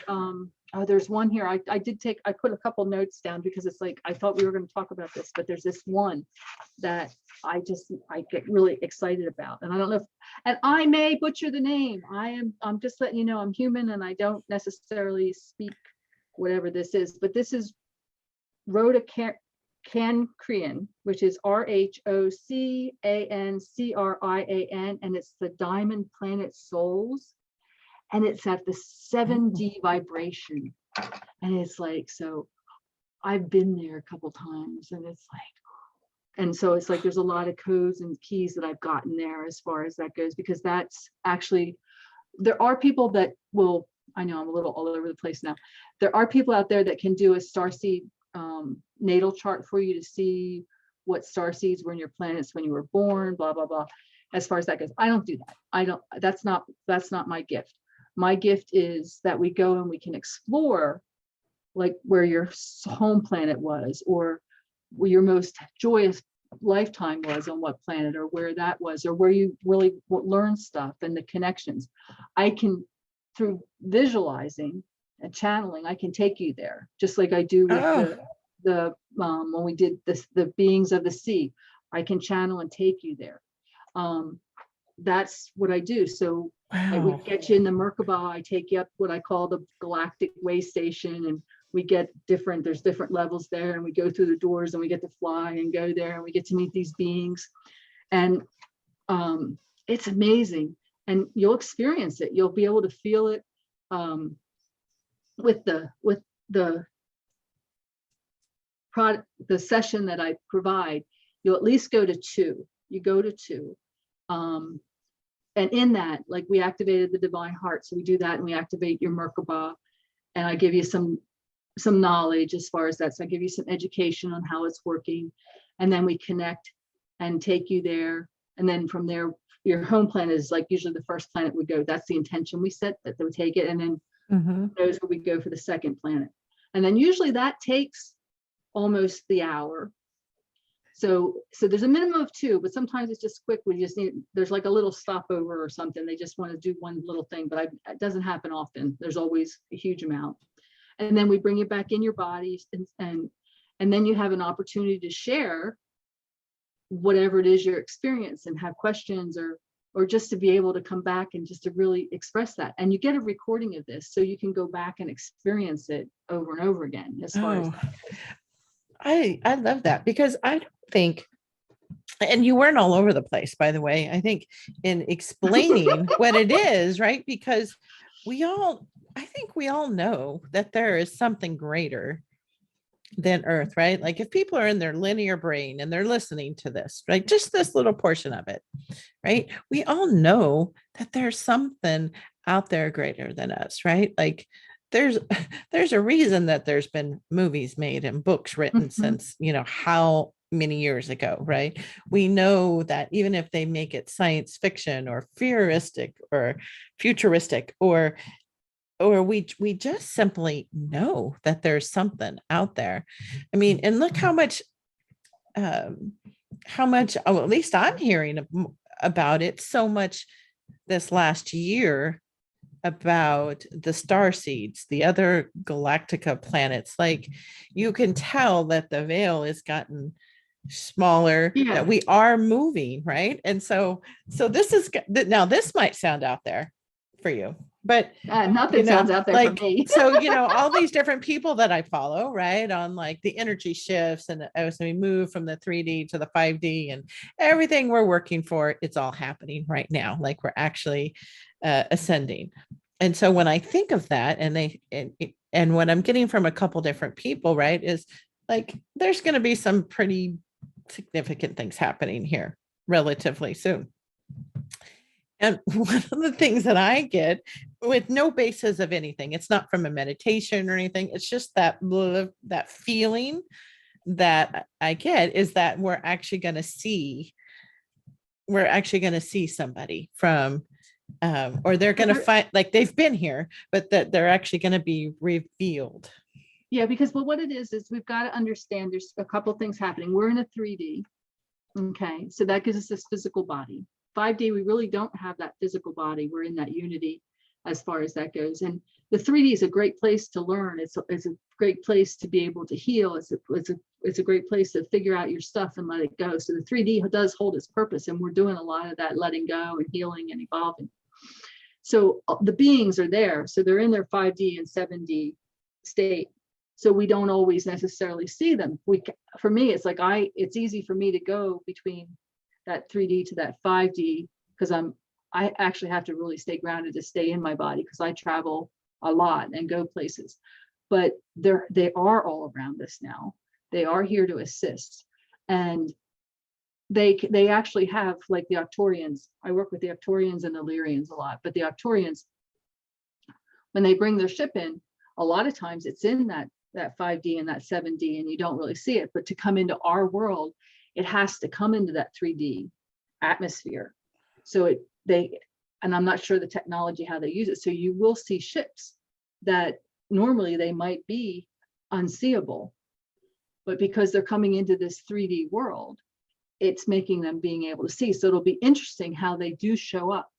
there's one here. I put a couple notes down because it's like, I thought we were going to talk about this, but there's this one that I get really excited about. And I don't know and I may butcher the name. I'm just letting you know I'm human and I don't necessarily speak whatever this is, but this is Rhodacancrian, which is RHOCANCRIAN, and it's the diamond planet souls. And it's at the 7D vibration. And it's like, so I've been there a couple times and it's like, and so it's like, there's a lot of codes and keys that I've gotten there as far as that goes, because that's actually, there are people that will, I know I'm a little all over the place now. There are people out there that can do a Starseed natal chart for you to see what Starseeds were in your planets when you were born, blah, blah, blah. As far as that goes, I don't do that. That's not my gift. My gift is that we go and we can explore like where your home planet was, or where your most joyous lifetime was on what planet, or where that was, or where you really learn stuff and the connections. I can, through visualizing and channeling, I can take you there, just like I do with the when we did this, the beings of the sea. I can channel and take you there. That's what I do. So I would get you in the Merkaba. I take you up what I call the Galactic Way Station, and we get there's different levels there, and we go through the doors and we get to fly and go there, and we get to meet these beings. And it's amazing, and you'll experience it. You'll be able to feel it with the the session that I provide, you'll at least go to two. You go to two. And in that, like, we activated the divine heart. So we do that, and we activate your Merkaba, and I give you some knowledge as far as that. So I give you some education on how it's working, and then we connect and take you there. And then from there, your home planet is like usually the first planet would go. That's the intention we set, that they would take it. And then knows where we go for the second planet. And then usually that takes almost the hour. So there's a minimum of two, but sometimes it's just quick. We just need, there's like a little stopover or something. They just want to do one little thing, but it doesn't happen often. There's always a huge amount. And then we bring you back in your bodies, and then you have an opportunity to share whatever it is you're experiencing, and have questions, or just to be able to come back and just to really express that. And you get a recording of this so you can go back and experience it over and over again. As far as I love that, because I don't think, and you weren't all over the place, by the way, I think, in explaining what it is, right? Because I think we all know that there is something greater than Earth, right? Like, if people are in their linear brain and they're listening to this, right, just this little portion of it, right, we all know that there's something out there greater than us, right? Like, there's a reason that there's been movies made and books written since, how many years ago, right? We know that even if they make it science fiction or futuristic, or we just simply know that there's something out there. I mean, and look how much, at least I'm hearing about it so much this last year, about the Starseeds, the other Galactica planets. Like, you can tell that the veil has gotten smaller, that we are moving, right? And so this is, now this might sound out there for you, but nothing sounds out there like, for me. So, all these different people that I follow, right, on like the energy shifts, and as we move from the 3D to the 5D and everything we're working for, it's all happening right now. Like, we're actually ascending. And so when I think of that, and what I'm getting from a couple different people, right, is like, there's going to be some pretty significant things happening here relatively soon. And one of the things that I get, with no basis of anything, it's not from a meditation or anything, it's just that feeling that I get, is that we're actually going to see somebody from, or they're going to find, like, they've been here, but that they're actually going to be revealed. Yeah, because what it is we've got to understand there's a couple of things happening. We're in a 3D. Okay, so that gives us this physical body. 5D, we really don't have that physical body. We're in that unity as far as that goes. And the 3D is a great place to learn. It's a great place to be able to heal. It's a great place to figure out your stuff and let it go. So the 3D does hold its purpose, and we're doing a lot of that letting go and healing and evolving. So the beings are there. So they're in their 5D and 7D state. So we don't always necessarily see them. For me, it's like it's easy for me to go between that 3D to that 5D, because I actually have to really stay grounded to stay in my body, because I travel a lot and go places. But they are all around us now. They are here to assist, and they actually have, like the Octorians. I work with the Octorians and the Lyrians a lot, but the Octorians, when they bring their ship in, a lot of times it's in that 5D and that 7D, and you don't really see it. But to come into our world, it has to come into that 3D atmosphere. So and I'm not sure the technology, how they use it. So you will see ships that normally they might be unseeable, but because they're coming into this 3D world, it's making them being able to see. So it'll be interesting how they do show up,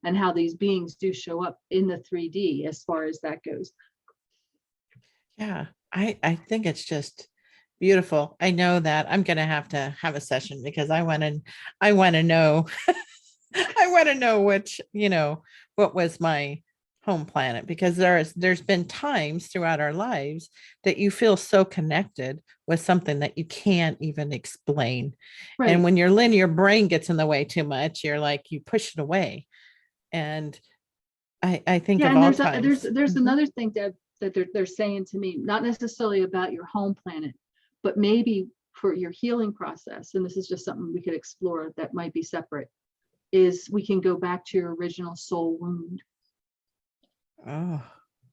and how these beings do show up in the 3D as far as that goes. Yeah, I think it's just beautiful. I know that I'm going to have a session, because I want to know, I want to know what was my home planet, because there's been times throughout our lives that you feel so connected with something that you can't even explain. Right. And when your linear brain gets in the way too much, you're like, you push it away. And I think of all times. There's another thing, Deb, that they're saying to me, not necessarily about your home planet, But maybe for your healing process, and this is just something we could explore that might be separate, is we can go back to your original soul wound. Oh.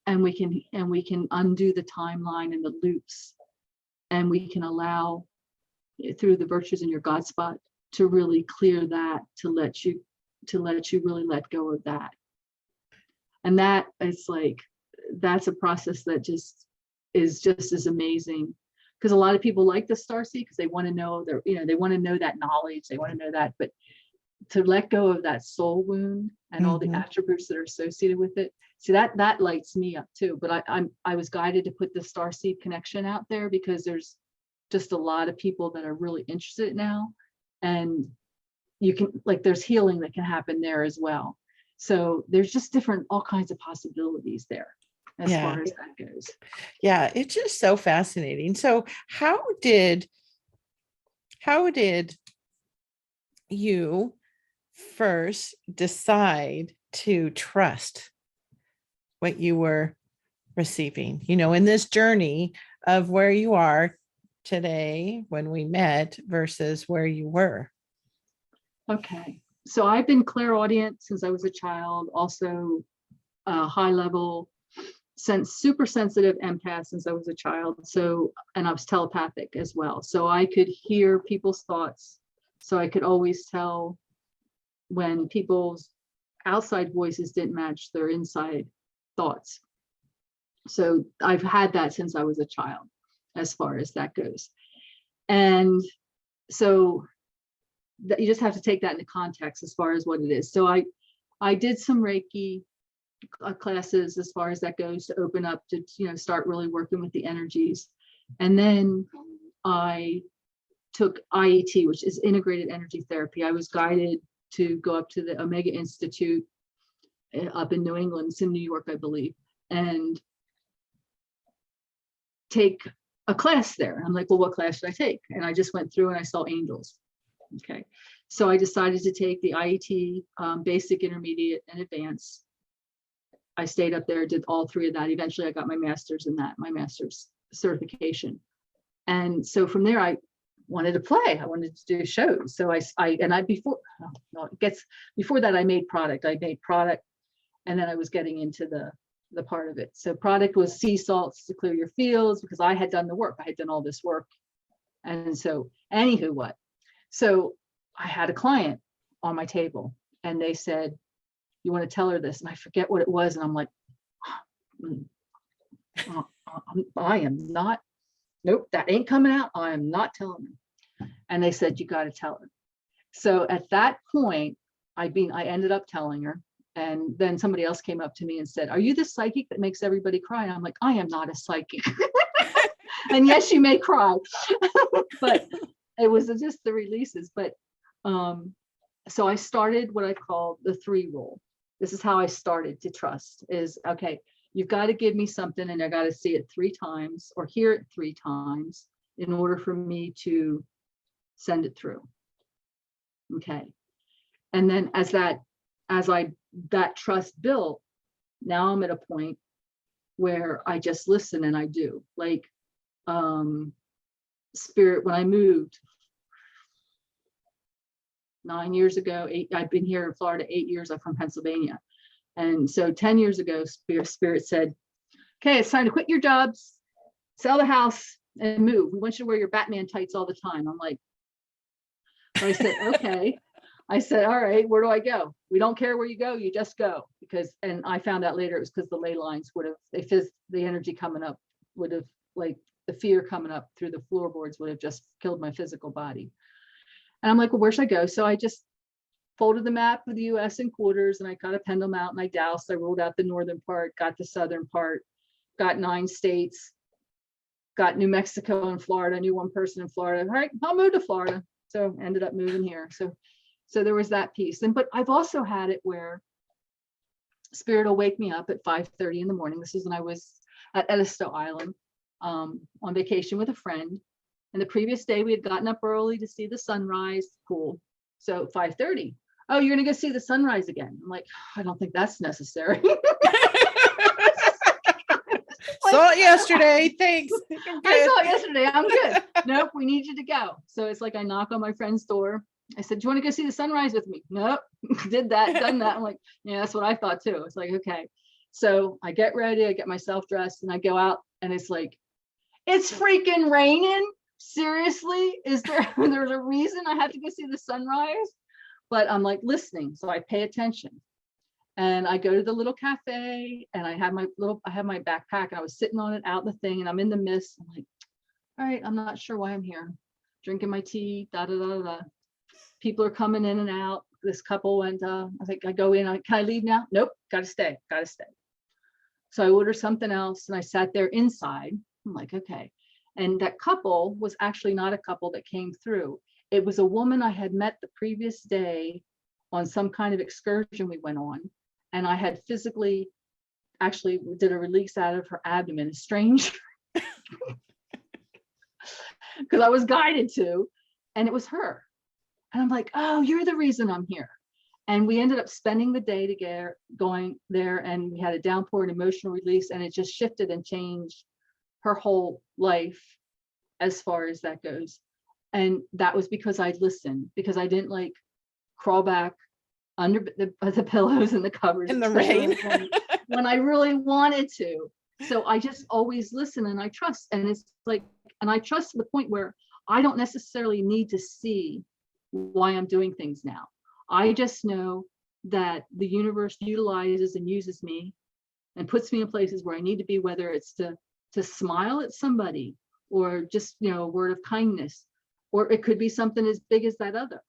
And we can undo the timeline and the loops, and we can allow, through the virtues in your God spot, to really clear that, to let you really let go of that. And that is like, that's a process that just is just as amazing, because a lot of people like the Starseed because they want to know they want to know that knowledge, they want to know that, but to let go of that soul wound and all the attributes that are associated with it. See, that lights me up too. But I was guided to put the Starseed connection out there because there's just a lot of people that are really interested now, and you can, like, there's healing that can happen there as well. So there's just all kinds of possibilities there as far as that goes. Yeah, it's just so fascinating. So how did you first decide to trust what you were receiving, in this journey of where you are today when we met versus where you were? Okay, so I've been clairaudient since I was a child, also high level, super sensitive empath since I was a child. So, and I was telepathic as well. So I could hear people's thoughts. So I could always tell when people's outside voices didn't match their inside thoughts. So I've had that since I was a child, as far as that goes. And so that you just have to take that into context as far as what it is. So I did some Reiki classes as far as that goes, to open up to, start really working with the energies. And then I took IET, which is integrated energy therapy. I was guided to go up to the Omega Institute up in New England. It's in New York, I believe, and take a class there. I'm like, well, what class should I take? And I just went through and I saw angels. Okay, so I decided to take the IET, basic, intermediate, and advanced. I stayed up there, did all three of that. Eventually I got my master's in that, my master's certification. And so from there, I wanted to play. I wanted to do shows. So before that, I made product. And then I was getting into the part of it. So product was sea salts to clear your fields, because I had done the work. I had done all this work. And so anywho, what? So I had a client on my table and they said, you want to tell her this? And I forget what it was. And I'm like, I am not, nope, that ain't coming out. I am not telling her. And they said, you got to tell her. So at that point, I ended up telling her. And then somebody else came up to me and said, are you the psychic that makes everybody cry? And I'm like, I am not a psychic. And yes, you may cry. But it was just the releases. But so I started what I call the 3 rule. This is how I started to trust is, okay, you've got to give me something and I got to see it 3 times or hear it 3 times in order for me to send it through. Okay. And then as that trust built, now I'm at a point where I just listen and I do. Like Spirit, when I moved 9 years ago, I've been here in Florida 8 years. I'm from Pennsylvania. And so 10 years ago, Spirit said, okay, it's time to quit your jobs, sell the house and move. We want you to wear your Batman tights all the time. I'm like, so I said, okay. I said, all right, where do I go? We don't care where you go, you just go. And I found out later it was because the ley lines the energy coming up would have, like the fear coming up through the floorboards would have just killed my physical body. And I'm like, well, where should I go? So I just folded the map of the US in quarters and I got a pendulum out and I doused. I ruled out the northern part, got the southern part, got 9 states, got New Mexico and Florida. I knew one person in Florida. All right, I'll move to Florida. So ended up moving here. So there was that piece. But I've also had it where Spirit will wake me up at 5:30 in the morning. This is when I was at Edisto Island on vacation with a friend. And the previous day we had gotten up early to see the sunrise. Cool. So 5:30. Oh, you're gonna go see the sunrise again. I'm like, I don't think that's necessary. Saw it yesterday. Thanks. I saw it yesterday. I'm good. nope, we need you to go. So it's like I knock on my friend's door. I said, do you want to go see the sunrise with me? Nope. Done that. I'm like, yeah, that's what I thought too. It's like, okay. So I get ready, I get myself dressed, and I go out, and it's like, it's freaking raining. Seriously, there's a reason I have to go see the sunrise? But I'm like listening, so I pay attention. And I go to the little cafe, and I have my backpack, and I was sitting on it out in the thing, and I'm in the mist. I'm like, all right, I'm not sure why I'm here. Drinking my tea, da da da da. People are coming in and out. This couple went, I think I go in, can I leave now? Nope, gotta stay. So I ordered something else, and I sat there inside. I'm like, okay. And that couple was actually not a couple that came through. It was a woman I had met the previous day on some kind of excursion we went on. And I had physically actually did a release out of her abdomen. It's strange. Because I was guided to, and it was her. And I'm like, oh, you're the reason I'm here. And we ended up spending the day together, going there, and we had a downpour and emotional release, and it just shifted and changed her whole life as far as that goes. And that was because I listened, because I didn't like crawl back under the pillows and the covers in the rain when I really wanted to. So I just always listen, and I trust. And it's like, and I trust to the point where I don't necessarily need to see why I'm doing things now. I just know that the universe utilizes and uses me and puts me in places where I need to be, whether it's to smile at somebody, or just, a word of kindness, or it could be something as big as that other.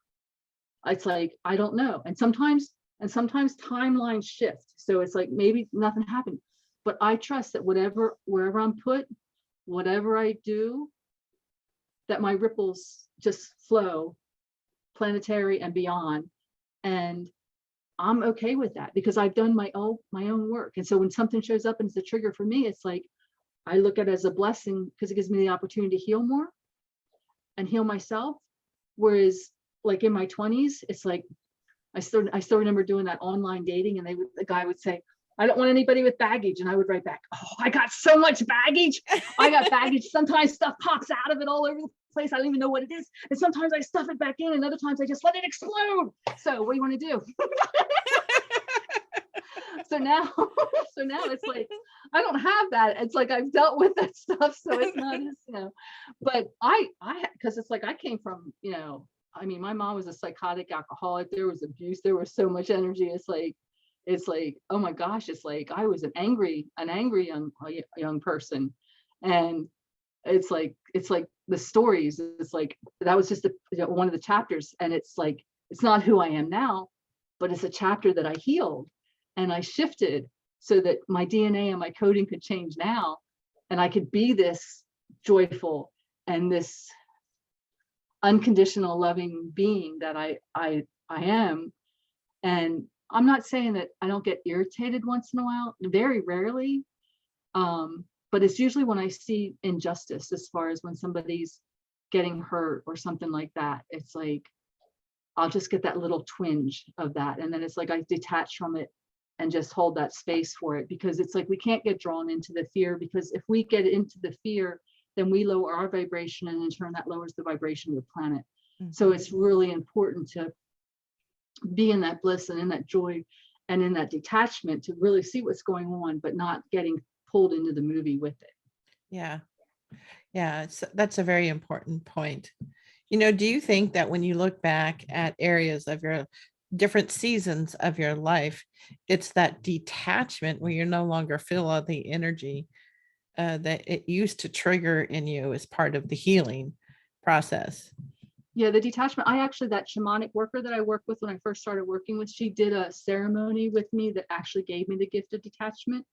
It's like, I don't know. And sometimes timelines shift. So it's like, maybe nothing happened, but I trust that wherever I'm put, whatever I do, that my ripples just flow planetary and beyond. And I'm okay with that, because I've done my own work. And so when something shows up and it's a trigger for me, it's like, I look at it as a blessing, because it gives me the opportunity to heal more and heal myself. Whereas like in my 20s, it's like, I still remember doing that online dating, and the guy would say, I don't want anybody with baggage. And I would write back, oh, I got so much baggage. I got baggage. Sometimes stuff pops out of it all over the place. I don't even know what it is. And sometimes I stuff it back in, and other times I just let it explode. So what do you want to do? So now it's like, I don't have that. It's like, I've dealt with that stuff. So it's not as, but because it's like, I came from, my mom was a psychotic alcoholic. There was abuse. There was so much energy. It's like, oh my gosh, it's like I was an angry young person. And it's like the stories, it's like, that was just one of the chapters. And it's like, it's not who I am now, but it's a chapter that I healed and I shifted so that my DNA and my coding could change now. And I could be this joyful and this unconditional loving being that I am. And I'm not saying that I don't get irritated once in a while, very rarely. But it's usually when I see injustice, as far as when somebody's getting hurt or something like that. It's like, I'll just get that little twinge of that. And then it's like, I detach from it and just hold that space for it, because it's like, we can't get drawn into the fear, because if we get into the fear, then we lower our vibration, and in turn that lowers the vibration of the planet. Mm-hmm. So it's really important to be in that bliss and in that joy and in that detachment to really see what's going on, but not getting pulled into the movie with it. Yeah, that's a very important point. Do you think that when you look back at areas of your different seasons of your life, it's that detachment where you're no longer feel all the energy that it used to trigger in you as part of the healing process? Yeah, the detachment. That shamanic worker that I worked with when I first started working with, she did a ceremony with me that actually gave me the gift of detachment,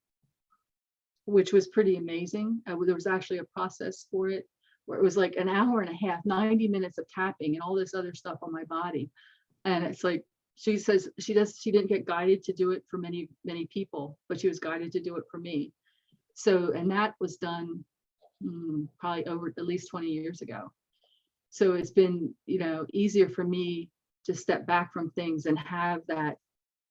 which was pretty amazing. There was actually a process for it where it was like an hour and a half, 90 minutes of tapping and all this other stuff on my body. And it's like, she says she didn't get guided to do it for many, many people, but she was guided to do it for me. So, and that was done probably over at least 20 years ago. So it's been, easier for me to step back from things and have that.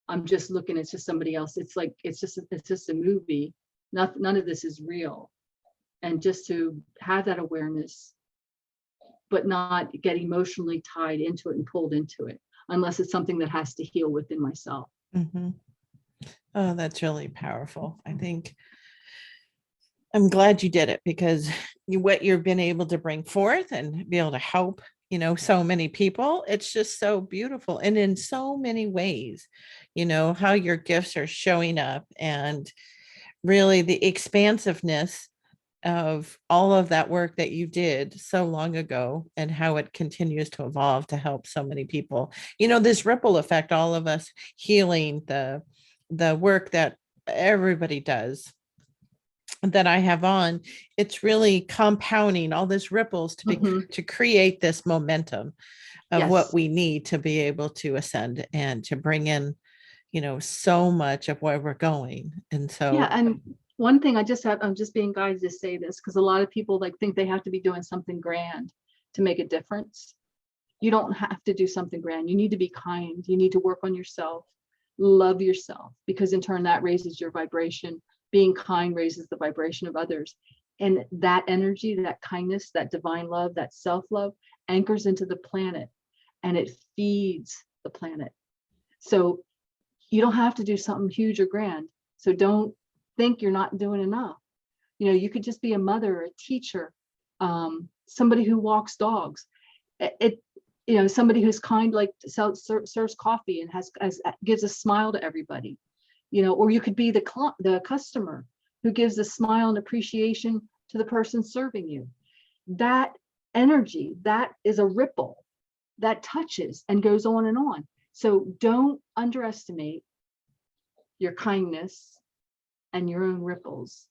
I'm just looking, it's just somebody else. It's like, it's just a movie. None of this is real. And just to have that awareness but not get emotionally tied into it and pulled into it, unless it's something that has to heal within myself. Mm-hmm. Oh, that's really powerful. I think I'm glad you did it, because what you've been able to bring forth and be able to help, so many people, it's just so beautiful. And in so many ways, how your gifts are showing up, and really the expansiveness of all of that work that you did so long ago, and how it continues to evolve to help so many people. This ripple effect, all of us healing the work that everybody does that I have on, it's really compounding all this ripples to create this momentum of Yes. what we need to be able to ascend and to bring in, so much of where we're going. And so, yeah. And one thing I'm just being guided to say this, because a lot of people think they have to be doing something grand to make a difference. You don't have to do something grand. You need to be kind. You need to work on yourself, love yourself, because in turn that raises your vibration. Being kind raises the vibration of others. And that energy, that kindness, that divine love, that self-love anchors into the planet, and it feeds the planet. So you don't have to do something huge or grand. So don't think you're not doing enough. You could just be a mother, a teacher, somebody who walks dogs. Somebody who's kind, like serves coffee and gives a smile to everybody. Or you could be the customer who gives a smile and appreciation to the person serving you. That energy, that is a ripple that touches and goes on and on. So don't underestimate your kindness and your own ripples.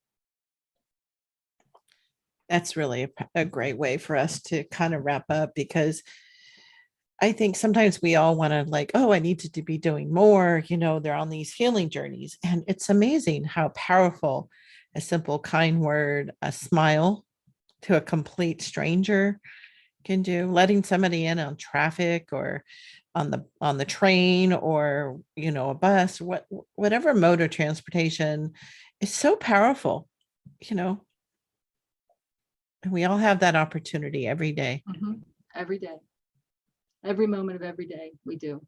that's really a great way for us to kind of wrap up, because I think sometimes we all want to I need to be doing more, they're on these healing journeys, and it's amazing how powerful a simple, kind word, a smile to a complete stranger can do. Letting somebody in on traffic, or on the train, or, a bus, whatever mode of transportation is so powerful, and we all have that opportunity every day. Every day. Every moment of every day we do.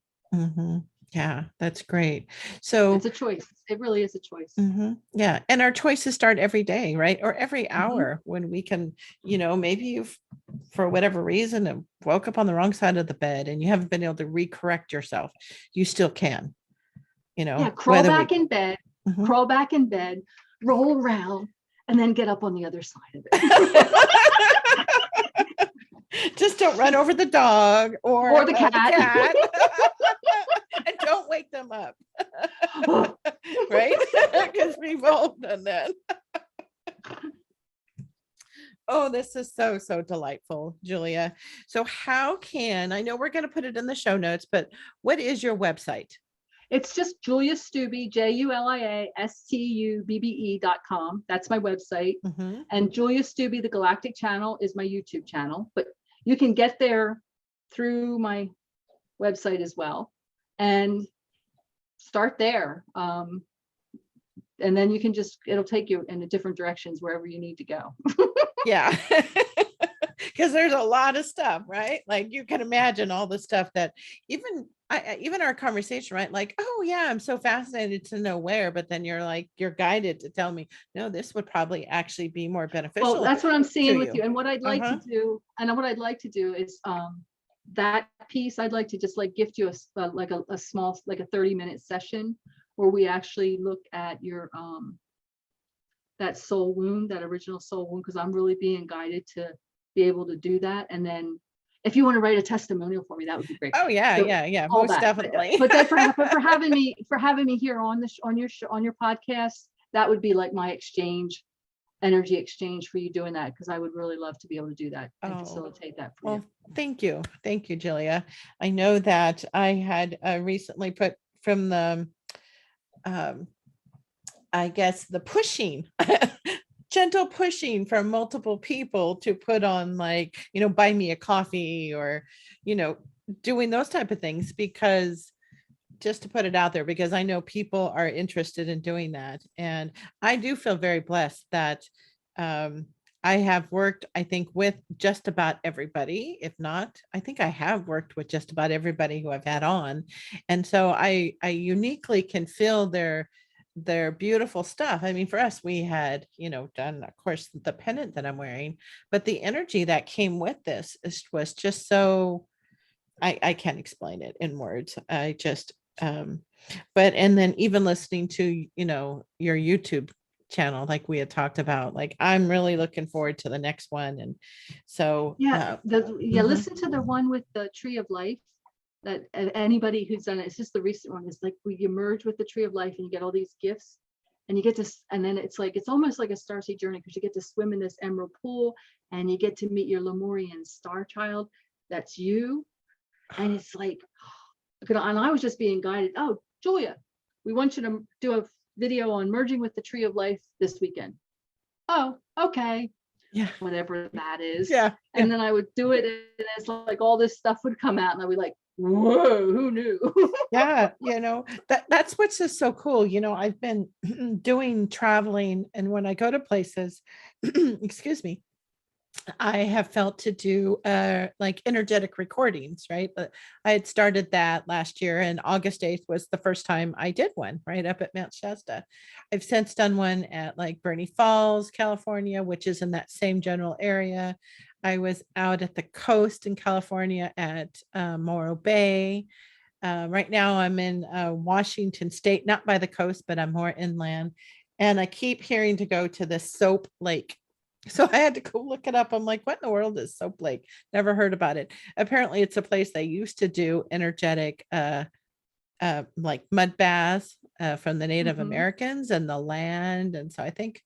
Yeah, that's great. So it's a choice. It really is a choice. Yeah. And our choices start every day, right? Or every hour, when we can, maybe you've, for whatever reason, woke up on the wrong side of the bed and you haven't been able to recorrect yourself. You still can, crawl back in bed, roll around, and then get up on the other side of it. Just don't run over the dog or the cat. And don't wake them up. Right? Because we've all done that. Oh, this is so delightful, Julia. So I know we're going to put it in the show notes, but what is your website? It's just Julia Stubbe, JuliaStubbe.com. That's my website. And Julia Stubbe, the Galactic channel, is my YouTube channel. But you can get there through my website as well, and start there. And then you can it'll take you in the different directions wherever you need to go. Yeah. Because there's a lot of stuff, right? Like, you can imagine all the stuff that even our conversation, right? Like, oh yeah, I'm so fascinated to know where, but then you're guided to tell me, no, this would probably actually be more beneficial. Well, that's what I'm seeing with you. And what I'd like to do, is that piece, I'd like to just gift you a small, a 30-minute session where we actually look at your that soul wound, that original soul wound, because I'm really being guided to be able to do that. And then if you want to write a testimonial for me, that would be great. Oh yeah, so, yeah, most definitely. But then for having me here on your podcast, that would be like my energy exchange for you doing that, because I would really love to be able to do that and facilitate that for you. Thank you, Julia. I know that I had recently put from the I guess the pushing gentle pushing from multiple people to put on buy me a coffee, or doing those type of things, because just to put it out there, because I know people are interested in doing that. And I do feel very blessed that I have worked, I think, with just about everybody. If not, I think I have worked with just about everybody who I've had on. And so I uniquely can feel their beautiful stuff. I mean, for us, we had, done, of course, the pendant that I'm wearing, but the energy that came with this was just so, I can't explain it in words. I just, but, and then even listening to, your YouTube channel, like we had talked about, like, I'm really looking forward to the next one. And so, Yeah, mhm. listen to the one with the tree of life. That anybody who's done it, it's just the recent one. It's like we emerge with the tree of life, and you get all these gifts, and you get to, and then it's like it's almost like a starseed journey, because you get to swim in this emerald pool, and you get to meet your Lemurian star child. That's you, and it's like, and I was just being guided. Oh, Julia, we want you to do a video on merging with the tree of life this weekend. Oh, okay. Yeah. Whatever that is. Yeah. And then I would do it, and it's like all this stuff would come out, and I'd be like, whoa, who knew? Yeah, that's what's just so cool. I've been doing traveling, and when I go to places, excuse me, I have felt to do like energetic recordings, right? But I had started that last year, and August 8th was the first time I did one right up at Mount Shasta. I've since done one at like Bernie Falls, California, which is in that same general area. I was out at the coast in California at Morro Bay. Right now I'm in Washington State, not by the coast, but I'm more inland. And I keep hearing to go to the Soap Lake. So I had to go look it up. I'm like, what in the world is Soap Lake? Never heard about it. Apparently it's a place they used to do energetic like mud baths from the Native Mhm. Americans and the land. And so I think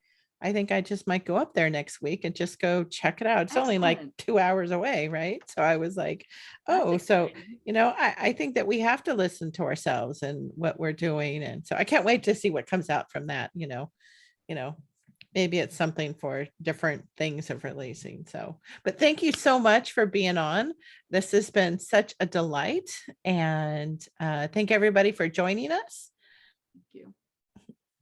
I just might go up there next week and just go check it out. It's only like Excellent. 2 hours away, right? So I was like, That's oh, so exciting. I think that we have to listen to ourselves and what we're doing. And so I can't wait to see what comes out from that, you know, maybe it's something for different things of releasing. So, but thank you so much for being on. This has been such a delight. And thank everybody for joining us.